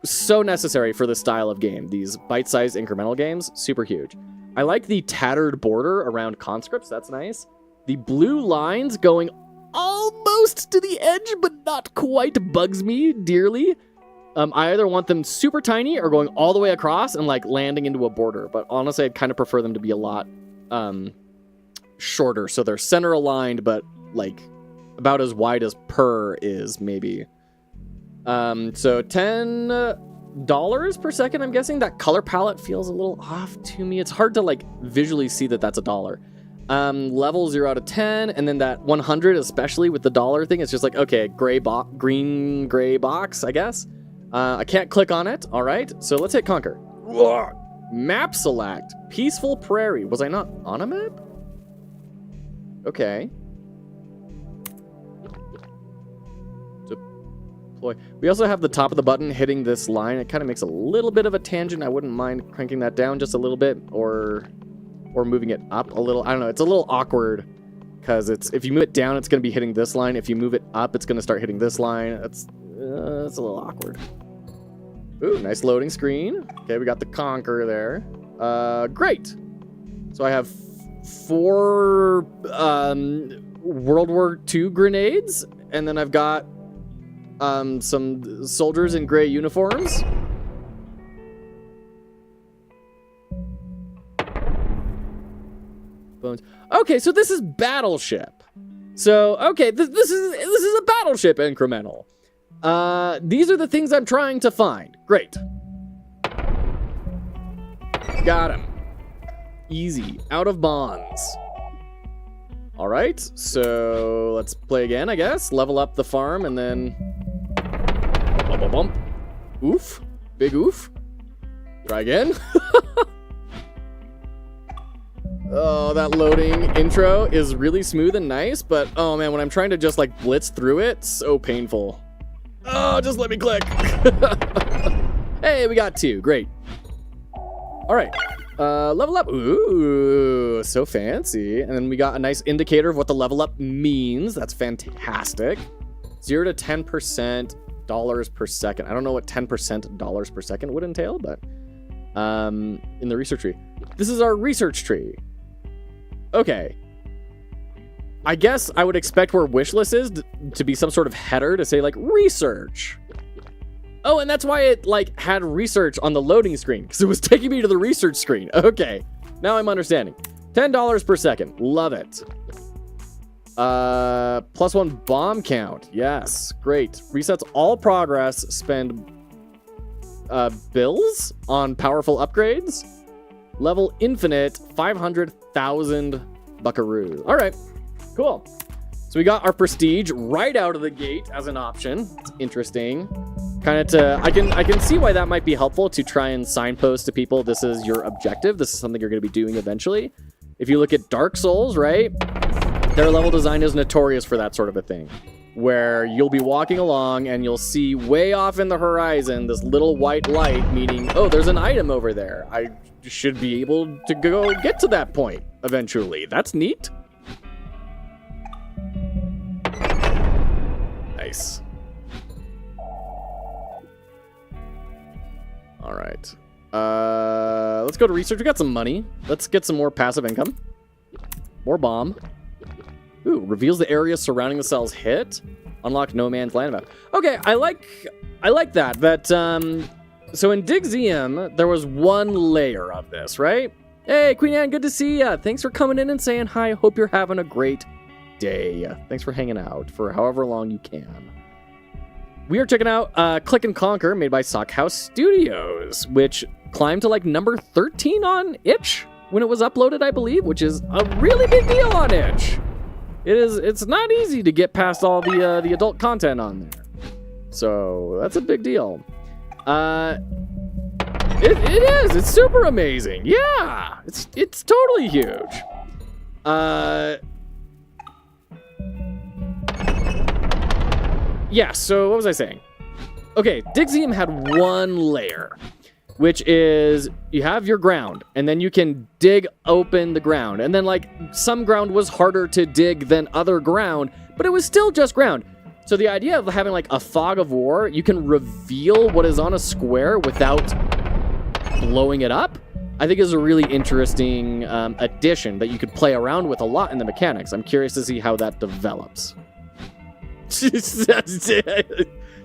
So necessary for this style of game. These bite-sized incremental games, super huge. I like the tattered border around conscripts. That's nice. The blue lines going almost to the edge, but not quite, bugs me dearly. I either want them super tiny or going all the way across and like landing into a border. But honestly, I'd kind of prefer them to be a lot shorter. So they're center aligned, but like about as wide as per is maybe. So $10 per second, I'm guessing. That color palette feels a little off to me. It's hard to like visually see that that's $1. Level 0 out of 10, and then that 100, especially with the dollar thing, it's just like, okay, green gray box, I guess. I can't click on it. All right, so let's hit conquer. Map select, peaceful prairie. Was I not on a map? Okay. Deploy. We also have the top of the button hitting this line. It kind of makes a little bit of a tangent. I wouldn't mind cranking that down just a little bit, or moving it up a little. I don't know. It's a little awkward because if you move it down, it's going to be hitting this line. If you move it up, it's going to start hitting this line. It's a little awkward. Ooh, nice loading screen. Okay, we got the conquer there. Great. So I have 4 World War II grenades, and then I've got some soldiers in gray uniforms. Bones. Okay, so this is Battleship. So, okay, this is a Battleship incremental. These are the things I'm trying to find. Great. Got him. Easy. Out of bonds. All right, so let's play again, I guess. Level up the farm and then... Bump. Oof. Big oof. Try again. Oh, that loading intro is really smooth and nice, but oh man, when I'm trying to just like blitz through it, so painful. Oh, just let me click. Hey, we got 2. Great. All right. Level up. Ooh, so fancy. And then we got a nice indicator of what the level up means. That's fantastic. 0 to 10% dollars per second. I don't know what 10% dollars per second would entail, but in the research tree. This is our research tree. Okay. I guess I would expect where wishlist is to be some sort of header to say like research. Oh, and that's why it like had research on the loading screen, because it was taking me to the research screen. Okay, now I'm understanding. $10 per second. Love it. +1 bomb count. Yes, great. Resets all progress. Spend bills on powerful upgrades. Level infinite. 500,000 buckaroos. All right, cool. So we got our prestige right out of the gate as an option. It's interesting. Kind of to, I can see why that might be helpful to try and signpost to people this is your objective. This is something you're going to be doing eventually. If you look at Dark Souls, right? Their level design is notorious for that sort of a thing, where you'll be walking along and you'll see way off in the horizon this little white light, meaning, oh, there's an item over there. I should be able to go get to that point eventually. That's neat. Nice. All right. Let's go to research. We got some money. Let's get some more passive income. More bomb. Ooh, reveals the area surrounding the cell's hit. Unlock no man's land map. Okay, I like that. So in Digzium, there was one layer of this, right? Hey, Queen Anne, good to see ya. Thanks for coming in and saying hi. Hope you're having a great day. Thanks for hanging out for however long you can. We are checking out Click and Conquer, made by Sockhouse Studios, which climbed to like number 13 on itch when it was uploaded, I believe, which is a really big deal on itch. It's not easy to get past all the adult content on there. So that's a big deal. It is. It's super amazing. Yeah. It's totally huge. Yeah, so what was I saying? Okay, Digzium had one layer, which is you have your ground, and then you can dig open the ground. And then, like, some ground was harder to dig than other ground, but it was still just ground. So the idea of having, like, a fog of war, you can reveal what is on a square without blowing it up, I think is a really interesting addition that you could play around with a lot in the mechanics. I'm curious to see how that develops.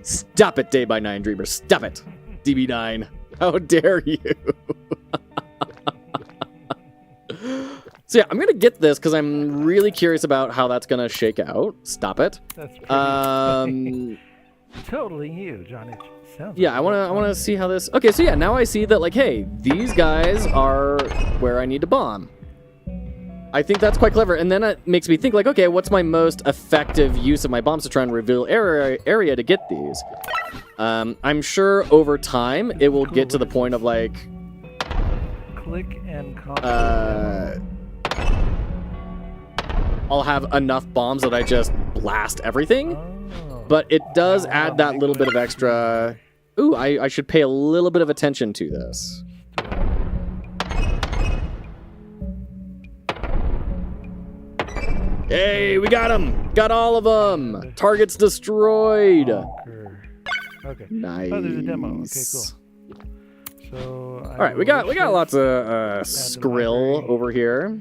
Stop it, Day by 9 Dreamer. Stop it, DB9. How dare you? So yeah, I'm gonna get this because I'm really curious about how that's gonna shake out. Stop it. That's pretty totally huge on it. Sounds yeah, I wanna see how this. Okay, so yeah, now I see that like, hey, these guys are where I need to bomb. I think that's quite clever, and then it makes me think like, okay, what's my most effective use of my bombs to try and reveal area to get these? I'm sure over time it will get to the point of like, Click and Conquer. I'll have enough bombs that I just blast everything, Oh. but it does add that little bit of extra. Ooh, I should pay a little bit of attention to this. Hey, we got him! Got all of them! Targets destroyed! Conquer. Okay. Nice. Oh, there's a demo. Okay, cool. So. All right, we got lots of skrill over here.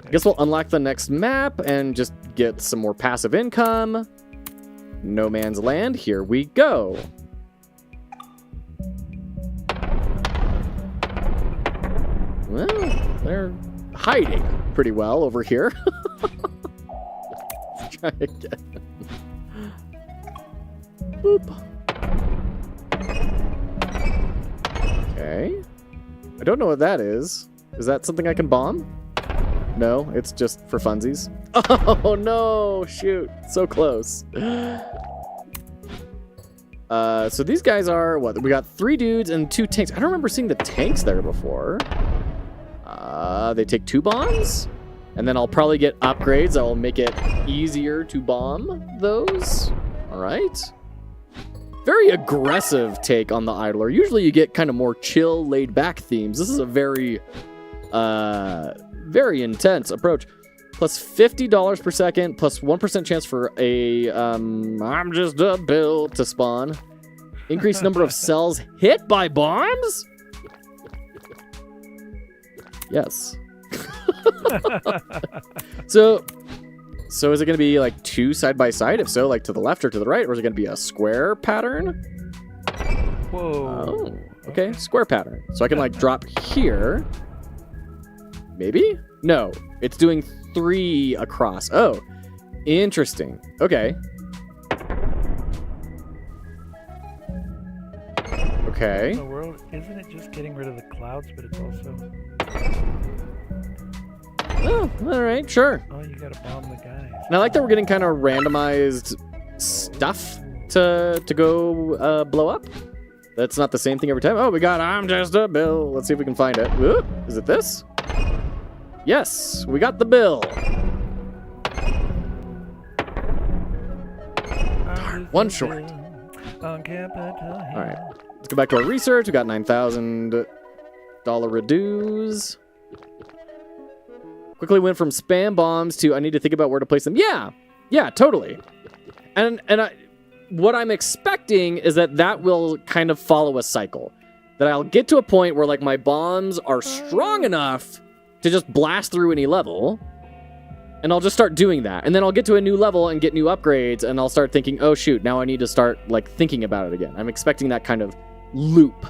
I guess we'll unlock the next map and just get some more passive income. No Man's Land. Here we go. Well, they're hiding pretty well over here. Let's try again. Boop. Okay. I don't know what that is. Is that something I can bomb? No, it's just for funsies. Oh no, shoot. So close. So these guys are, what? We got 3 dudes and 2 tanks. I don't remember seeing the tanks there before. They take 2 bombs? And then I'll probably get upgrades that will make it easier to bomb those. All right. Very aggressive take on the Idler. Usually you get kind of more chill, laid-back themes. This is a very, very intense approach. Plus $50 per second, plus 1% chance for a, I'm just a build to spawn. Increased number of cells hit by bombs? Yes. So is it going to be like 2 side by side? If so, like to the left or to the right? Or is it going to be a square pattern? Whoa. Oh, okay. Square pattern. So I can like drop here. Maybe? No, it's doing 3 across. Oh, interesting. Okay. Okay. In the world, isn't it just getting rid of the clouds, but it's also... Oh, all right, sure. Oh, you gotta bomb the guys. And I like that we're getting kind of randomized stuff to go blow up. That's not the same thing every time. Oh, we got I'm just a bill. Let's see if we can find it. Ooh, is it this? Yes, we got the bill. Darn, one short. On Capitol Hill. All right, let's go back to our research. We got $9,000 reduce. Quickly went from spam bombs to I need to think about where to place them. Yeah, totally. And what I'm expecting is that will kind of follow a cycle. That I'll get to a point where like my bombs are strong enough to just blast through any level. And I'll just start doing that. And then I'll get to a new level and get new upgrades. And I'll start thinking, oh shoot, now I need to start like thinking about it again. I'm expecting that kind of loop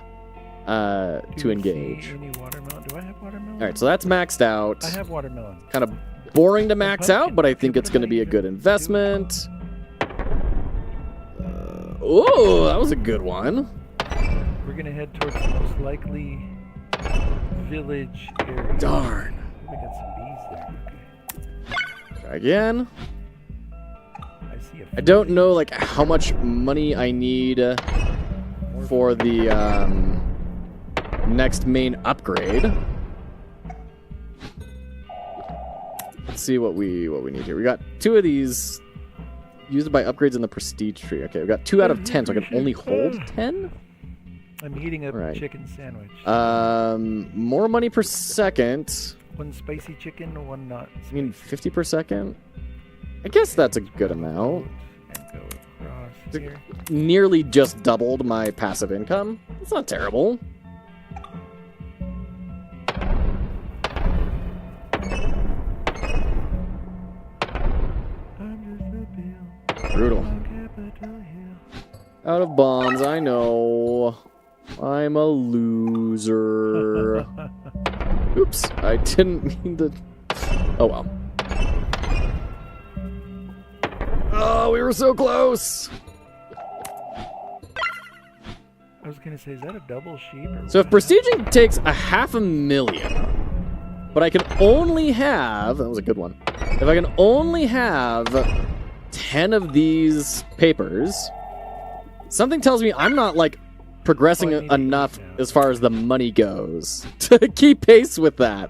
to engage. Any watermelon? Do I have watermelon? All right, so that's maxed out. I have watermelon. Kind of boring to max out, but I think it's going to be a good investment. Oh, that was a good one. We're going to head towards the most likely village area. Darn. We got some bees there. Okay. Try again. I see a I don't know like how much money I need for the next main upgrade. Let's see what we need here. We got 2 of these used by upgrades in the prestige tree. Okay, we got 2 out of 10, so I can only hold 10. I'm eating a Right. chicken sandwich. More money per second. One spicy chicken, one not. I mean, 50 per second. I guess that's a good amount. And go across It's here. nearly just doubled my passive income. It's not terrible. Brutal. Out of bombs, I know. I'm a loser. Oops, I didn't mean to... Oh well. Oh, we were so close! I was gonna say, is that a double sheep? Or So if what? prestiging takes $500,000, but I can only have... That was a good one. If I can only have 10 of these papers, something tells me I'm not, like, progressing Oh, I need to enough go down. as far as the money goes to keep pace with that.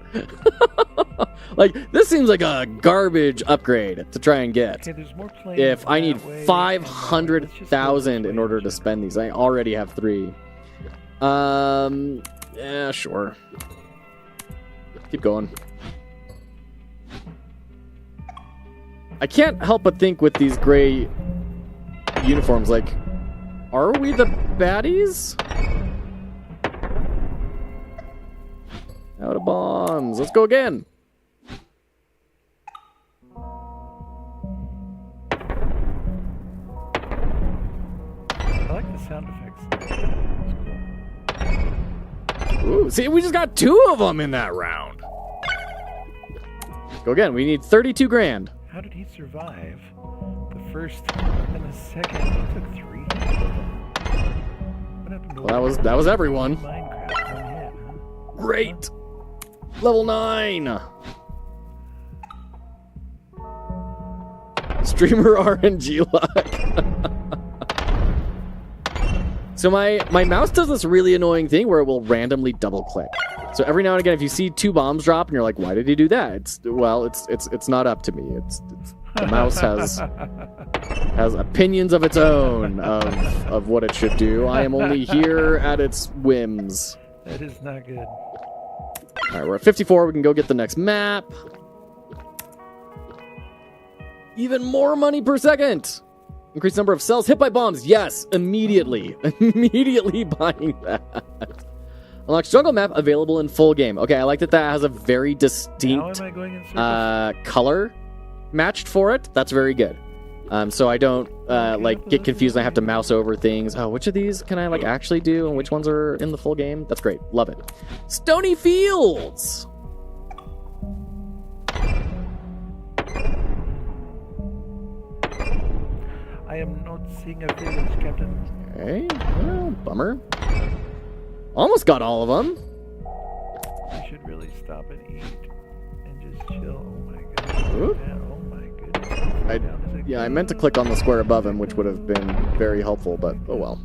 Like, this seems like a garbage upgrade to try and get. Okay, there's more planes If I need that way, and, let's just go 500,000 this in way order and to check. spend these, I already have 3. Yeah, sure. Keep going. I can't help but think with these gray uniforms, like, are we the baddies? Out of bombs. Let's go again. I like the sound effects. It's cool. Ooh, see, we just got 2 of them in that round. Let's go again. We need 32 grand. How did he survive the first and the second? He took 3. What happened to Well, that was everyone. Minecraft? One hit, huh? Great. Level 9. Streamer RNG luck. So my mouse does this really annoying thing where it will randomly double click. So every now and again, if you see 2 bombs drop and you're like, why did he do that? It's not up to me. It's the mouse has opinions of its own of what it should do. I am only here at its whims. That is not good. All right, we're at 54. We can go get the next map. Even more money per second. Increased number of cells hit by bombs. Yes, immediately. Immediately buying that. Unlocks jungle map available in full game. Okay, I like that has a very How distinct am I going in circles? color matched for it. That's very good. So I don't like get confused and I have to mouse over things. Oh, which of these can I like actually do and which ones are in the full game? That's great. Love it. Stony Fields. I am not seeing a village, Captain. Okay, well, bummer. Almost got all of them. I should really stop and eat and just chill. Oh my god. Oop. Yeah, oh my goodness. Yeah, I meant to click on the square above him, which would have been very helpful, but oh well.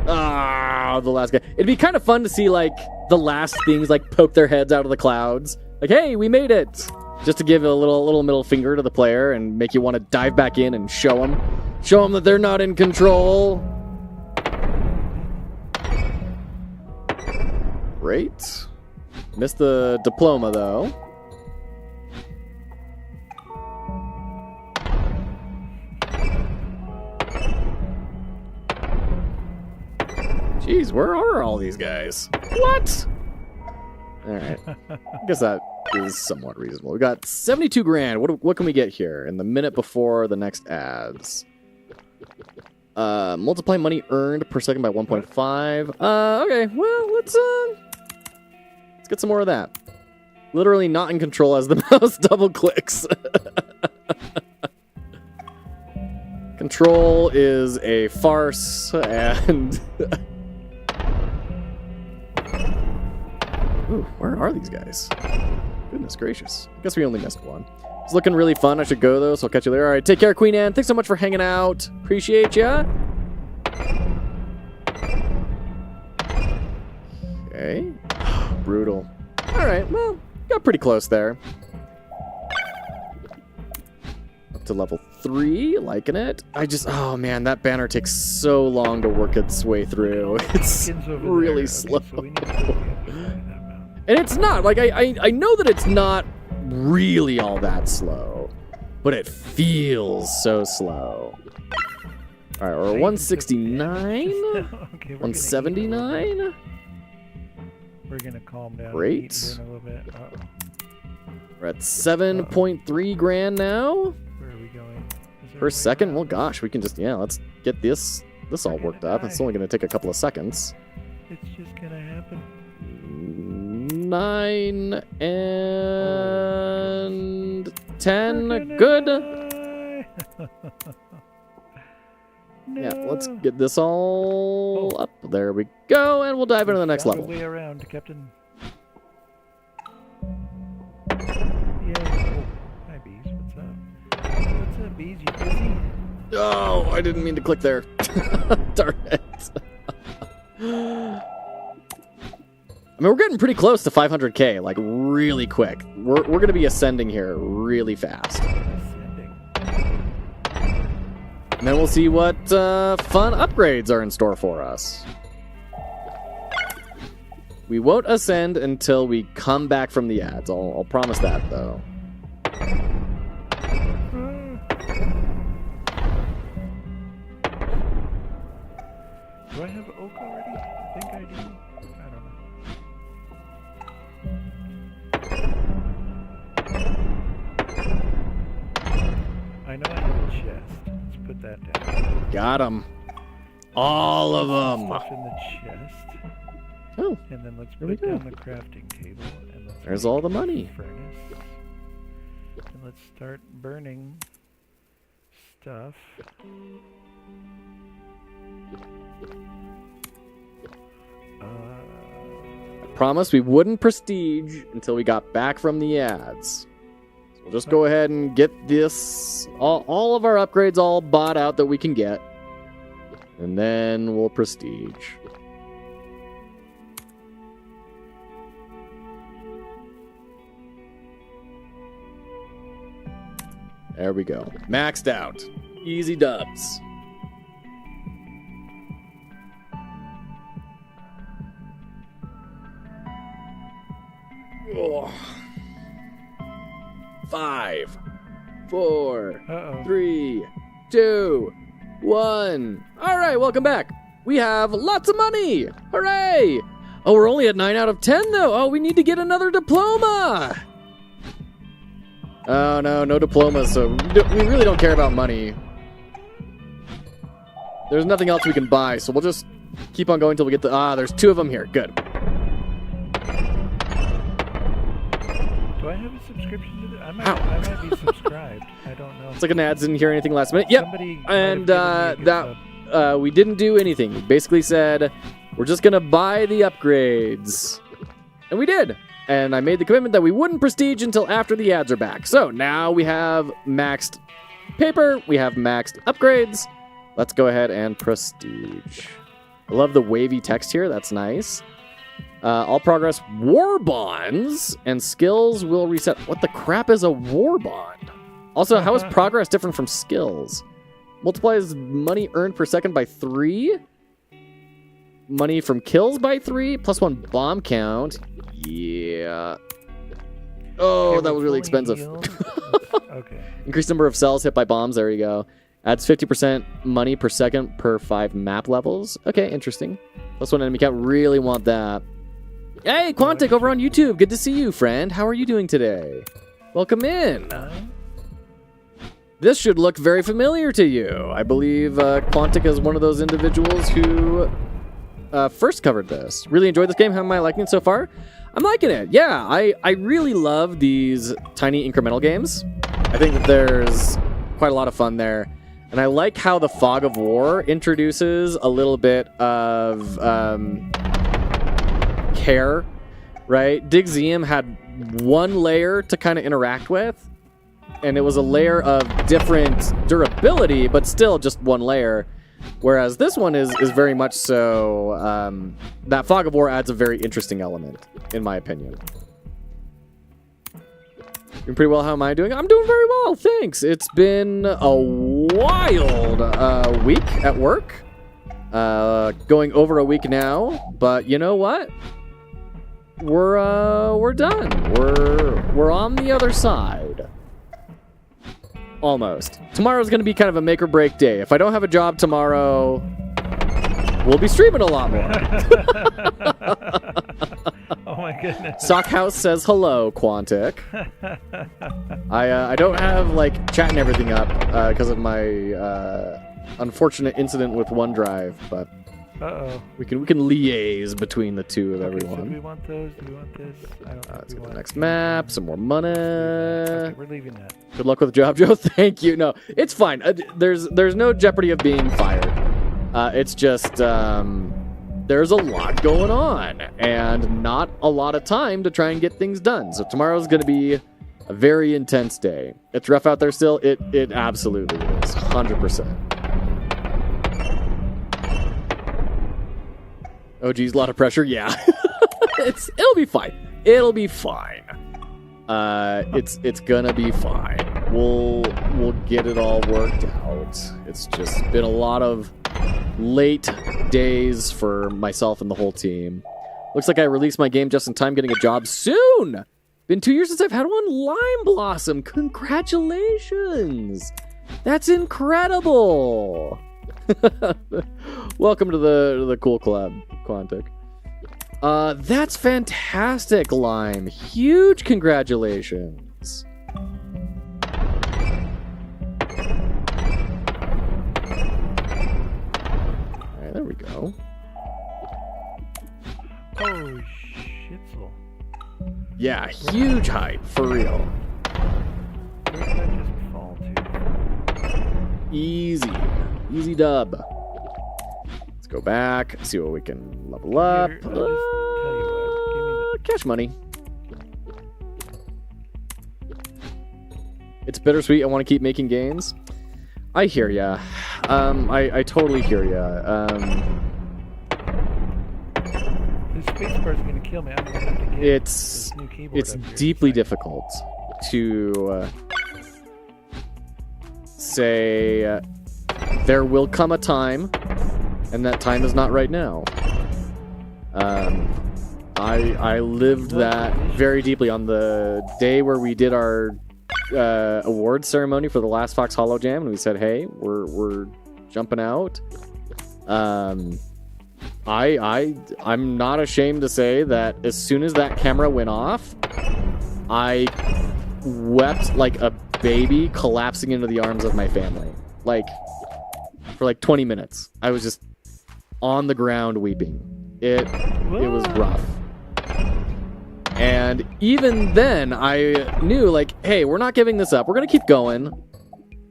Ah, the last guy. It'd be kind of fun to see, like, the last things, like, poke their heads out of the clouds. Like, hey, we made it! Just to give a little middle finger to the player and make you want to dive back in and show them. Show them that they're not in control. Great. Missed the diploma, though. Jeez, where are all these guys? What? Alright. I guess that is somewhat reasonable. We got 72 grand. What can we get here in the minute before the next ads? Multiply money earned per second by 1.5. Okay, well, let's get some more of that. Literally not in control as the mouse double clicks. Control is a farce, and ooh, where are these guys? Goodness gracious. I guess we only missed one. It's looking really fun. I should go, though, so I'll catch you there. All right, take care, Queen Anne. Thanks so much for hanging out. Appreciate ya. Okay. Brutal. All right, well, got pretty close there. Up to level 3, liking it. Oh man, that banner takes so long to work its way through. It's really slow. And it's not, like, I know that it's not really all that slow, but it feels so slow. All right, we're 169, Okay, 179. We're gonna calm down. Great. A little bit. We're at 7.3 grand now. Where are we going? Per second? Well, gosh, we can just, yeah, let's get this all worked up. It's only going to take a couple of seconds. It's just gonna happen. 9 and 10. Good. No. Yeah, let's get this all up. There we go, and we'll dive into the next Found level. a way around, Captain. Yeah. Oh, hi, bees. What's up? What's up, bees? You busy? Oh, I didn't mean to click there. Darn it. I mean, we're getting pretty close to 500k, like really quick. We're going to be ascending here really fast. Ascending. And then we'll see what fun upgrades are in store for us. We won't ascend until we come back from the ads. I'll promise that, though. Do I have oak already? I think I do. I don't know. I know I have a chest. Let's put that down. Got them. All of them. Stuff in the chest. Oh, And then let's There we put down go. the crafting table. And let's There's make all the a money. Furnace. And let's start burning stuff. promise we wouldn't prestige until we got back from the ads. So we'll just go ahead and get this, all of our upgrades all bought out that we can get. And then we'll prestige. There we go. Maxed out. Easy dubs. Oh. 5, 4, Uh-oh. 3, 2, 1. All right, welcome back. We have lots of money. Hooray! Oh, we're only at 9 out of 10, though. Oh, we need to get another diploma. Oh no, no diplomas, so we really don't care about money. There's nothing else we can buy, so we'll just keep on going until we get the... there's 2 of them here. Good. Do I have a subscription to this? I might be subscribed. I don't know. It's like an ads didn't hear anything last minute. Yep. Somebody And might have given me a good that we didn't do anything. We basically said we're just gonna buy the upgrades, and we did. And I made the commitment that we wouldn't prestige until after the ads are back. So now we have maxed paper, we have maxed upgrades. Let's go ahead and prestige. I love the wavy text here. That's nice. All progress war bonds and skills will reset. What the crap is a war bond? Also, how is progress different from skills? Multiplies money earned per second by 3. Money from kills by 3. Plus 1 bomb count. Yeah. Oh, that was really expensive. Okay. Increased number of cells hit by bombs. There you go. Adds 50% money per second per 5 map levels. Okay, interesting. Plus 1 enemy count. Really want that. Hey, Quantic over on YouTube. Good to see you, friend. How are you doing today? Welcome in. This should look very familiar to you. I believe Quantic is one of those individuals who first covered this. Really enjoyed this game. How am I liking it so far? I'm liking it. Yeah, I really love these tiny incremental games. I think that there's quite a lot of fun there. And I like how the Fog of War introduces a little bit of care, right? Digzeum had one layer to kind of interact with, and it was a layer of different durability, but still just one layer. Whereas this one is very much so, that Fog of War adds a very interesting element, in my opinion. Doing pretty well. How am I doing? I'm doing very well, thanks. It's been a wild week at work. Going over a week now, but you know what? We're done. We're on the other side. Almost. Tomorrow's going to be kind of a make or break day. If I don't have a job tomorrow, we'll be streaming a lot more. Oh my goodness. Sockhouse says hello, Quantic. I don't have like chat and everything up because of my unfortunate incident with OneDrive, but we can liaise between the two of everyone. So do we want those? Do we want this? I don't know. Let's get the next map. Some more money. Okay, we're leaving that. Good luck with the job, Joe. Thank you. No, it's fine. There's no jeopardy of being fired. It's just there's a lot going on and not a lot of time to try and get things done. So tomorrow's going to be a very intense day. It's rough out there still. It absolutely is. 100%. Oh geez, a lot of pressure. Yeah. It'll be fine. It'll be fine. It's gonna be fine. We'll get it all worked out. It's just been a lot of late days for myself and the whole team. Looks like I released my game just in time, getting a job soon. Been 2 years since I've had one. Lime Blossom, congratulations. That's incredible. Welcome to the cool club, Quantic. That's fantastic, Lime. Huge congratulations. Alright, there we go. Oh, shitzel. Yeah, huge height, for real. Where did I just fall to? Easy dub. Let's go back, see what we can level up. Here, I'll just tell you what, Cash money. It's bittersweet. I want to keep making gains. I hear ya. I totally hear ya. This spacebar is going to kill me. I'm going to have to get It's this new keyboard up here. deeply difficult to say there will come a time, and that time is not right now. I lived that very deeply on the day where we did our award ceremony for the last Fox Hollow Jam, and we said, "Hey, we're jumping out." I'm not ashamed to say that as soon as that camera went off, I wept like a baby collapsing into the arms of my family. Like, for like 20 minutes. I was just on the ground weeping. It was rough. And even then, I knew, like, hey, we're not giving this up. We're going to keep going.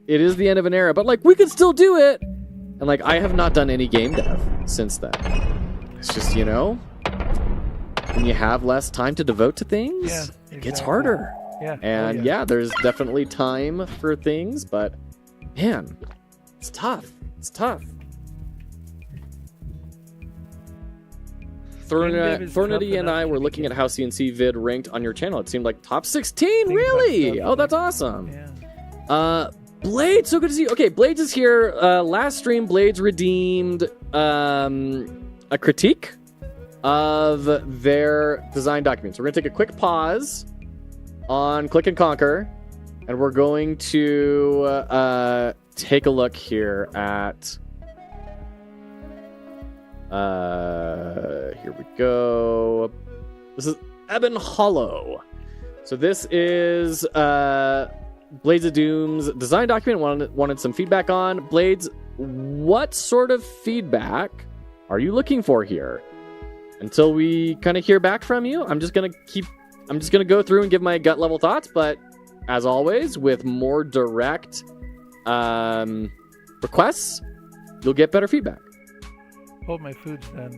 It is the end of an era, but, like, we could still do it. And, like, I have not done any game dev since then. It's just, you know, when you have less time to devote to things, it gets harder. Yeah. And, yeah, there's definitely time for things, but, man, it's tough. It's tough. Thornity and I were looking at how CNC vid ranked on your channel. It seemed like top 16. Really? Oh, that's awesome. Yeah. Blades, so good to see you. Okay, Blades is here. Last stream, Blades redeemed a critique of their design documents. We're going to take a quick pause on Click and Conquer, and we're going to take a look here at... here we go. This is Ebon Hollow. So this is Blades of Doom's design document. Wanted some feedback on. Blades, what sort of feedback are you looking for here? Until we kind of hear back from you, I'm just gonna go through and give my gut level thoughts, but as always, with more direct requests, you'll get better feedback. Hope my food's done.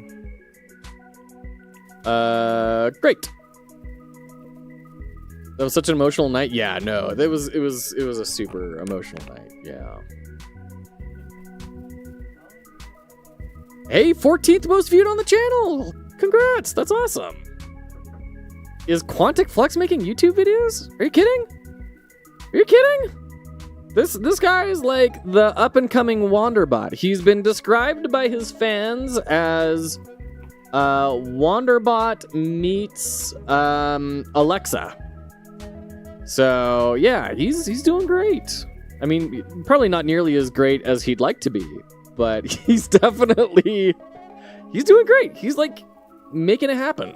Great. That was such an emotional night. Yeah, no, it was a super emotional night. Yeah. Hey, 14th most viewed on the channel. Congrats, that's awesome. Is Quantic Flux making YouTube videos? Are you kidding? Are you kidding? This guy is like the up-and-coming Wanderbot. He's been described by his fans as Wanderbot meets Alexa. So yeah, he's doing great. I mean, probably not nearly as great as he'd like to be, but he's doing great. He's like making it happen.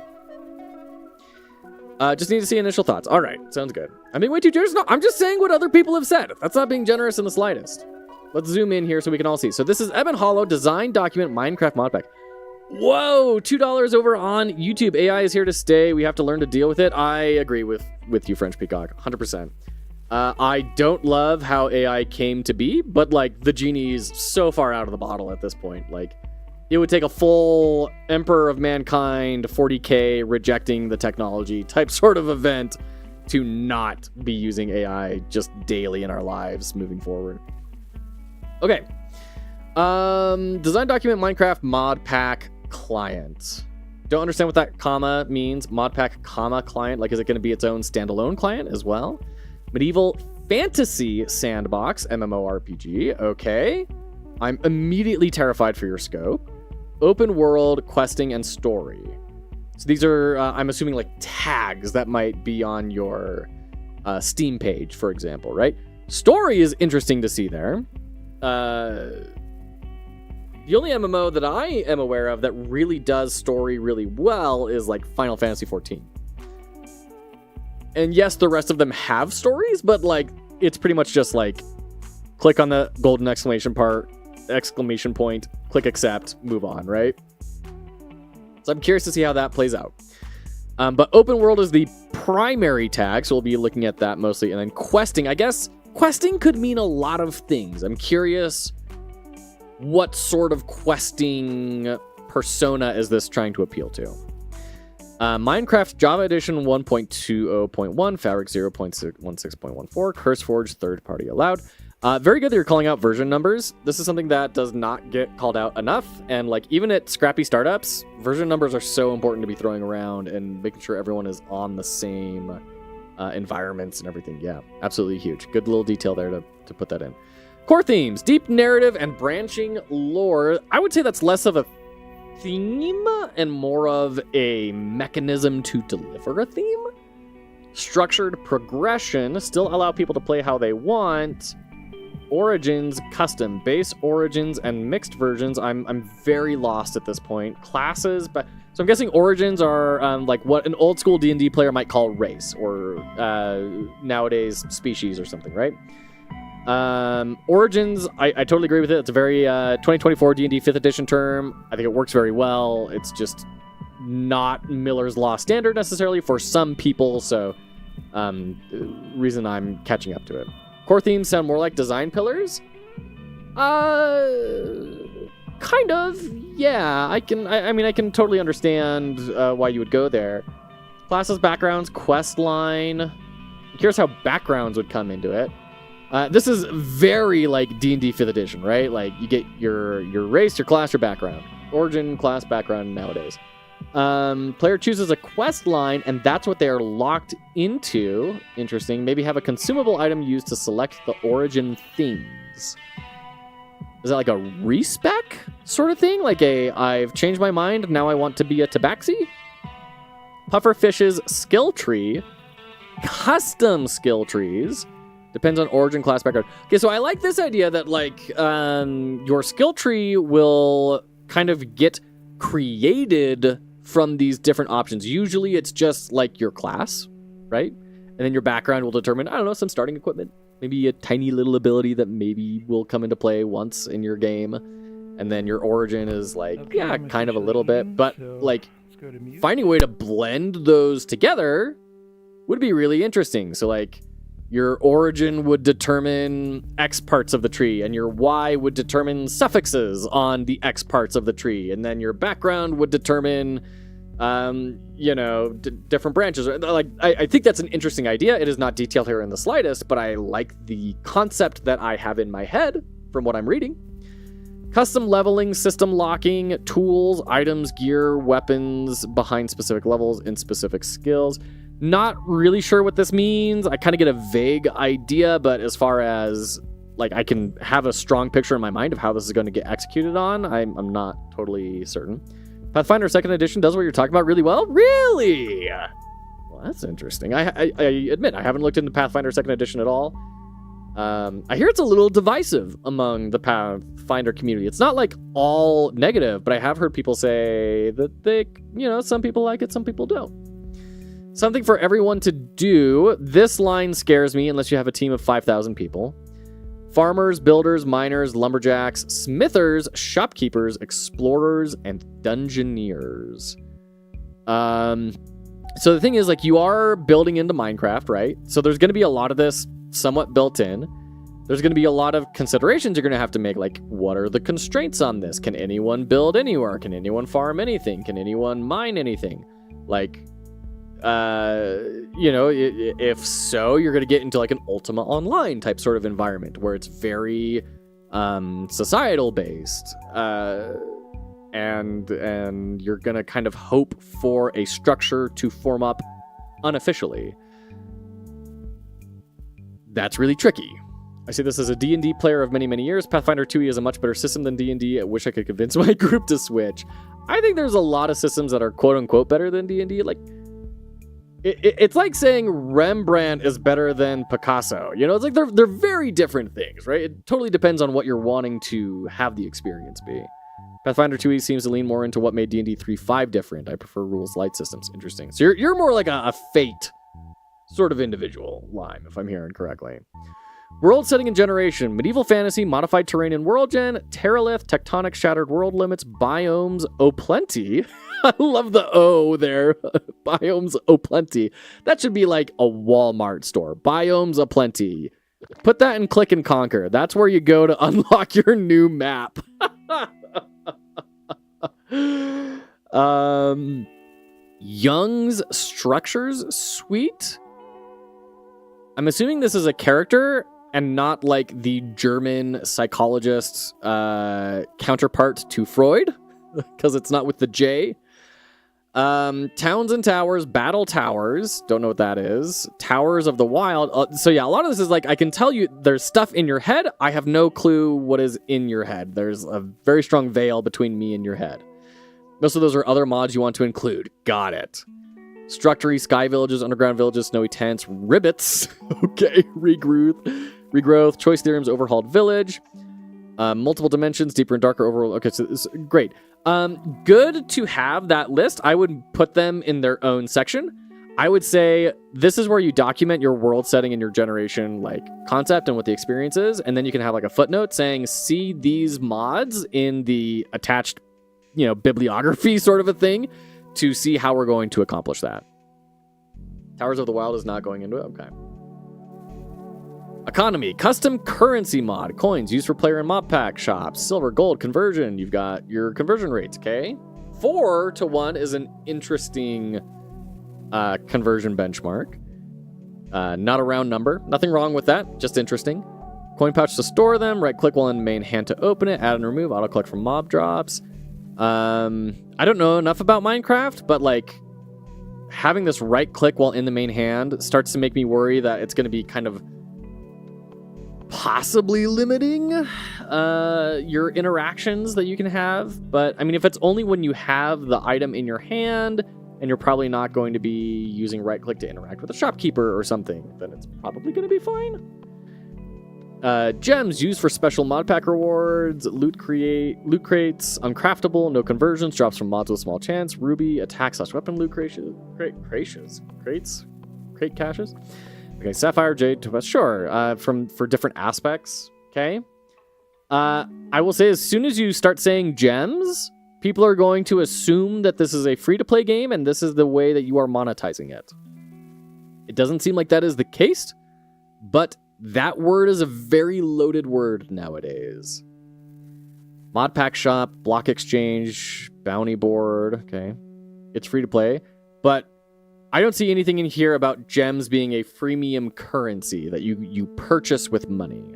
Just need to see initial thoughts. All right, sounds good. I'm being way too generous. No, I'm just saying what other people have said. That's not being generous in the slightest. Let's zoom in here so we can all see. So this is Ebon Hollow design document Minecraft mod pack. Whoa, $2 over on YouTube. AI is here to stay. We have to learn to deal with it. I agree with you, French Peacock, 100%. I don't love how AI came to be, but like the genie's so far out of the bottle at this point. Like, it would take a full Emperor of Mankind 40K rejecting the technology type sort of event to not be using AI just daily in our lives moving forward. Okay. Design document Minecraft mod pack client. Don't understand what that comma means. Mod pack comma client. Like, is it going to be its own standalone client as well? Medieval Fantasy Sandbox MMORPG. Okay. I'm immediately terrified for your scope. Open world, questing, and story. So these are, I'm assuming, like tags that might be on your Steam page, for example, right? Story is interesting to see there. The only MMO that I am aware of that really does story really well is like Final Fantasy XIV. And yes, the rest of them have stories, but like it's pretty much just like click on the golden exclamation point, click accept, move on, right? So I'm curious to see how that plays out. But open world is the primary tag, so we'll be looking at that mostly. And then questing, I guess questing could mean a lot of things. I'm curious what sort of questing persona is this trying to appeal to? Minecraft Java Edition 1.20.1, Fabric 0.16.14, CurseForge third-party allowed. Very good that you're calling out version numbers. This is something that does not get called out enough. And like even at scrappy startups, version numbers are so important to be throwing around and making sure everyone is on the same environments and everything. Yeah, absolutely huge. Good little detail there to put that in. Core themes, deep narrative and branching lore. I would say that's less of a theme and more of a mechanism to deliver a theme. Structured progression, still allow people to play how they want. Origins, custom, base, origins, and mixed versions. I'm very lost at this point. Classes, but so I'm guessing origins are like what an old school D&D player might call race, or nowadays species or something, right? Origins, I totally agree with it. It's a very 2024 D&D 5th edition term. I think it works very well. It's just not Miller's Law standard necessarily for some people, so reason I'm catching up to it. Core themes sound more like design pillars. Kind of, yeah. I can totally understand why you would go there. Classes, backgrounds, quest line. Here's how backgrounds would come into it. This is very like D&D 5th edition, right? Like you get your race, your class, your background. Origin, class, background nowadays. Player chooses a quest line, and that's what they are locked into. Interesting. Maybe have a consumable item used to select the origin themes. Is that like a respec sort of thing? Like I've changed my mind, now I want to be a tabaxi? Pufferfish's skill tree. Custom skill trees. Depends on origin, class, background. Okay, so I like this idea that like your skill tree will kind of get created from these different options. Usually it's just like your class, right? And then your background will determine, I don't know, some starting equipment. Maybe a tiny little ability that maybe will come into play once in your game. And then your origin is like, Okay, yeah, Mr. kind of a little bit. Citizen, But so like let's go to music. finding a way to blend those together would be really interesting. So like your origin would determine X parts of the tree, and your Y would determine suffixes on the X parts of the tree, and then your background would determine, different branches. Like, I think that's an interesting idea. It is not detailed here in the slightest, but I like the concept that I have in my head from what I'm reading. Custom leveling, system locking, tools, items, gear, weapons behind specific levels in specific skills. Not really sure what this means. I kind of get a vague idea, but as far as like I can have a strong picture in my mind of how this is going to get executed on, I'm not totally certain. Pathfinder 2nd edition does what you're talking about really well. Really? Well, that's interesting. I admit I haven't looked into Pathfinder 2nd edition at all. I hear it's a little divisive among the Pathfinder community. It's not like all negative, but I have heard people say that they, some people like it, some people don't. Something for everyone to do. This line scares me unless you have a team of 5,000 people. Farmers, builders, miners, lumberjacks, smithers, shopkeepers, explorers, and dungeoneers. So the thing is, like, you are building into Minecraft, right? So there's going to be a lot of this somewhat built in. There's going to be a lot of considerations you're going to have to make, like, what are the constraints on this? Can anyone build anywhere? Can anyone farm anything? Can anyone mine anything? Like, if so, you're going to get into like an Ultima Online type sort of environment where it's very societal based, and you're going to kind of hope for a structure to form up unofficially. That's really tricky. I see this as a D&D player of many, many years. Pathfinder 2e is a much better system than D&D. I wish I could convince my group to switch. I think there's a lot of systems that are quote-unquote better than D&D. Like, it's like saying Rembrandt is better than Picasso. It's like they're very different things, right? It totally depends on what you're wanting to have the experience be. Pathfinder 2e seems to lean more into what made D&D 3.5 different. I prefer rules light systems. Interesting. So you're more like a Fate sort of individual, Lime, if I'm hearing correctly. World setting and generation, medieval fantasy, modified terrain and world gen, Terralith, tectonic shattered world limits, biomes, plenty. I love the O there. Biomes, plenty. That should be like a Walmart store. Biomes, plenty. Put that in Click and Conquer. That's where you go to unlock your new map. Young's Structures Suite. I'm assuming this is a character and not like the German psychologist counterpart to Freud, because it's not with the J. Towns and Towers, Battle Towers, don't know what that is. Towers of the Wild. So yeah, a lot of this is like, I can tell you there's stuff in your head. I have no clue what is in your head. There's a very strong veil between me and your head. Most of those are other mods you want to include. Got it. Structure-y, sky villages, underground villages, snowy tents, ribbits. Okay, regroup. regrowth, choice theorems, overhauled village, multiple dimensions, deeper and darker overall. Okay, so this is great. Good to have that list. I would put them in their own section. I would say this is where you document your world setting and your generation like concept and what the experience is, and then you can have like a footnote saying, see these mods in the attached, bibliography sort of a thing to see how we're going to accomplish that. Towers of the Wild is not going into it. Okay. Economy, custom currency mod, coins used for player and mod pack shops, silver, gold, conversion. You've got your conversion rates, okay? 4-to-1 is an interesting conversion benchmark. Not a round number. Nothing wrong with that. Just interesting. Coin pouch to store them. Right click while in main hand to open it. Add and remove. Auto collect from mob drops. I don't know enough about Minecraft, but like having this right click while in the main hand starts to make me worry that it's going to be kind of possibly limiting your interactions that you can have. But I mean, if it's only when you have the item in your hand and you're probably not going to be using right click to interact with a shopkeeper or something, then it's probably going to be fine. Gems used for special mod pack rewards, loot crates, uncraftable, no conversions, drops from mods with small chance, ruby, attack/weapon loot crate caches. Okay, sapphire, jade, topaz, sure. For different aspects. Okay. I will say, as soon as you start saying gems, people are going to assume that this is a free-to-play game and this is the way that you are monetizing it. It doesn't seem like that is the case, but that word is a very loaded word nowadays. Mod pack shop, block exchange, bounty board. Okay. It's free to play, but I don't see anything in here about gems being a freemium currency that you purchase with money.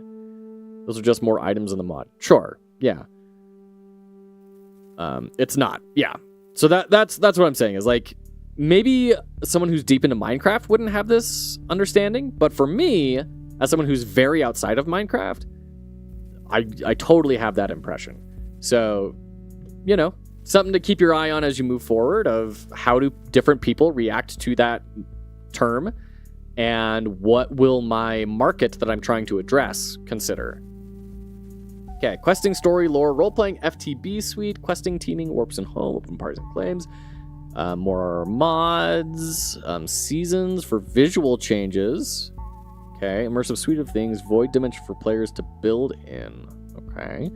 Those are just more items in the mod. Sure. Yeah. It's not. Yeah. So that's what I'm saying is like maybe someone who's deep into Minecraft wouldn't have this understanding, but for me, as someone who's very outside of Minecraft, I totally have that impression. So, something to keep your eye on as you move forward of how do different people react to that term and what will my market that I'm trying to address consider. Okay, questing, story, lore, role-playing, FTB suite, questing, teaming, warps and home, open parties and claims, more mods, seasons for visual changes. Okay, immersive suite of things, void dimension for players to build in. Okay.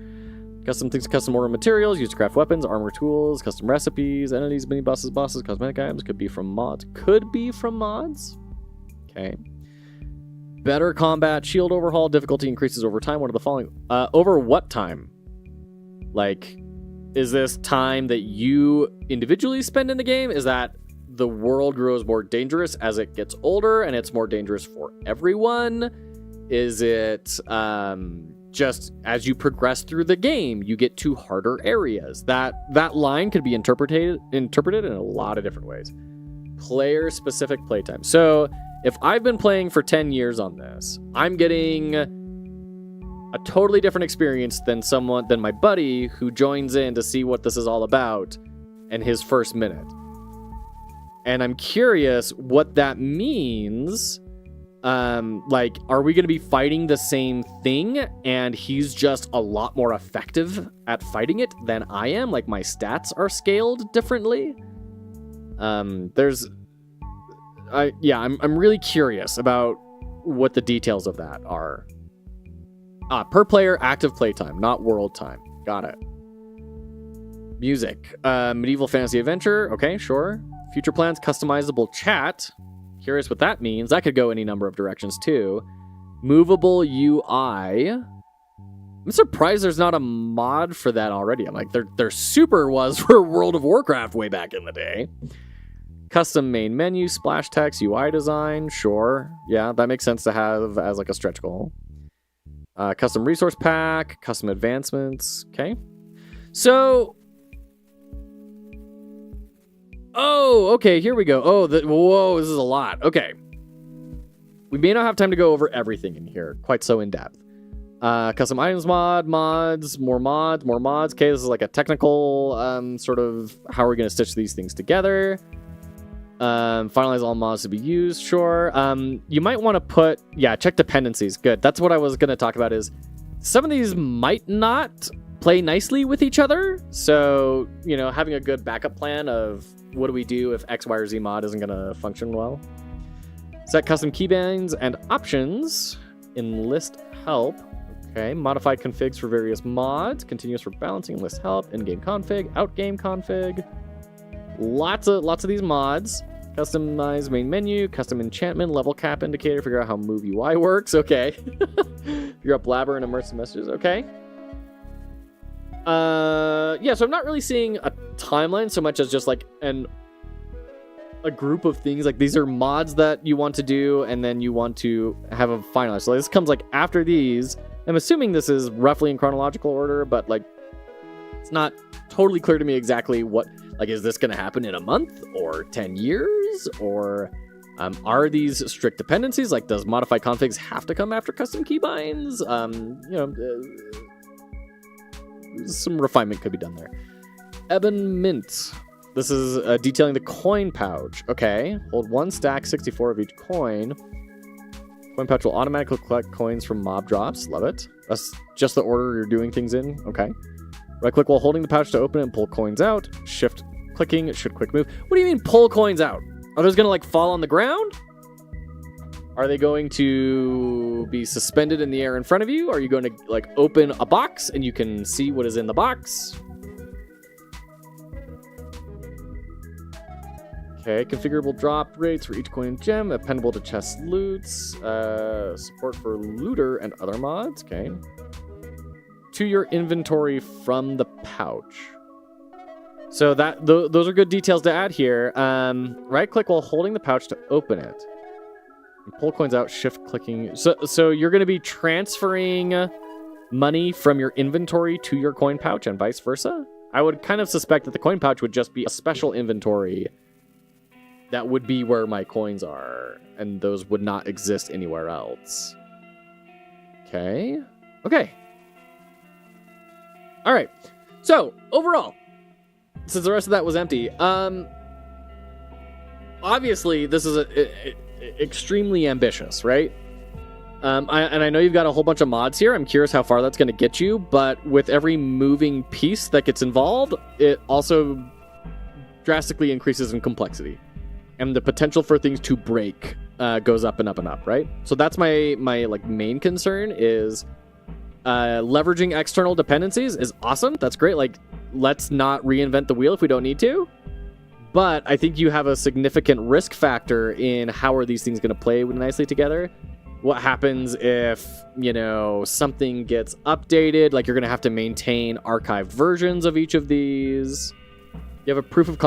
Custom things, custom order materials, used to craft weapons, armor tools, custom recipes, entities, mini bosses, cosmetic items, could be from mods. Okay. Better combat, shield overhaul, difficulty increases over time. One of the following. Over what time? Like, is this time that you individually spend in the game? Is that the world grows more dangerous as it gets older and it's more dangerous for everyone? Is it just as you progress through the game, you get to harder areas? That line could be interpreted in a lot of different ways. Player specific playtime. So if I've been playing for 10 years on this, I'm getting a totally different experience than my buddy who joins in to see what this is all about in his first minute. And I'm curious what that means. Like, are we going to be fighting the same thing and he's just a lot more effective at fighting it than I am? Like, my stats are scaled differently. I'm really curious about what the details of that are. Per player active playtime, not world time. Got it. Music. Medieval fantasy adventure. Okay, sure. Future plans, customizable chat. Curious what that means. That could go any number of directions too. Movable UI. I'm surprised there's not a mod for that already. I'm like, there super was for World of Warcraft way back in the day. Custom main menu, splash text, UI design. Sure. Yeah, that makes sense to have as like a stretch goal. Custom resource pack, custom advancements. Okay. So, oh, okay, here we go. Oh, whoa, this is a lot. Okay. We may not have time to go over everything in here quite so in depth. Custom items mods, more mods. Okay, this is like a technical sort of how are we going to stitch these things together. Finalize all mods to be used. Sure. You might want to put, check dependencies. Good. That's what I was going to talk about is some of these might not play nicely with each other. So, having a good backup plan of what do we do if X, Y, or Z mod isn't going to function well. Set custom keybinds and options. Enlist help. Okay. Modify configs for various mods. Continuous for balancing. Enlist help. In-game config. Out-game config. Lots of these mods. Customize main menu. Custom enchantment. Level cap indicator. Figure out how move UI works. Okay. Figure out blabber and immersive messages. Okay. So I'm not really seeing a timeline so much as just like a group of things. Like these are mods that you want to do and then you want to have a finalized. So this comes like after these. I'm assuming this is roughly in chronological order, but like it's not totally clear to me exactly what, like, is this going to happen in a month or 10 years or are these strict dependencies? Like does modify configs have to come after custom keybinds? Some refinement could be done there. Ebon Mint. This is detailing the coin pouch. Okay. Hold 1 stack, 64 of each coin. Coin pouch will automatically collect coins from mob drops. Love it. That's just the order you're doing things in. Okay. Right click while holding the pouch to open it and pull coins out. Shift clicking should quick move. What do you mean pull coins out? Are those going to like fall on the ground? Are they going to be suspended in the air in front of you? Are you going to like open a box and you can see what is in the box? Okay, configurable drop rates for each coin and gem, appendable to chest loots, support for looter and other mods. Okay. To your inventory from the pouch. So those are good details to add here. Right click while holding the pouch to open it. And pull coins out, shift clicking. So you're going to be transferring money from your inventory to your coin pouch and vice versa. I would kind of suspect that the coin pouch would just be a special inventory that would be where my coins are, and those would not exist anywhere else. Okay. All right. So overall, since the rest of that was empty, obviously this is extremely ambitious, right? I know you've got a whole bunch of mods here. I'm curious how far that's going to get you, but with every moving piece that gets involved, it also drastically increases in complexity, and the potential for things to break goes up and up and up, right? So that's my like main concern is leveraging external dependencies is awesome. That's great. Like, let's not reinvent the wheel if we don't need to. But I think you have a significant risk factor in how are these things going to play nicely together. What happens if, something gets updated? Like, you're going to have to maintain archived versions of each of these. You have a proof of concept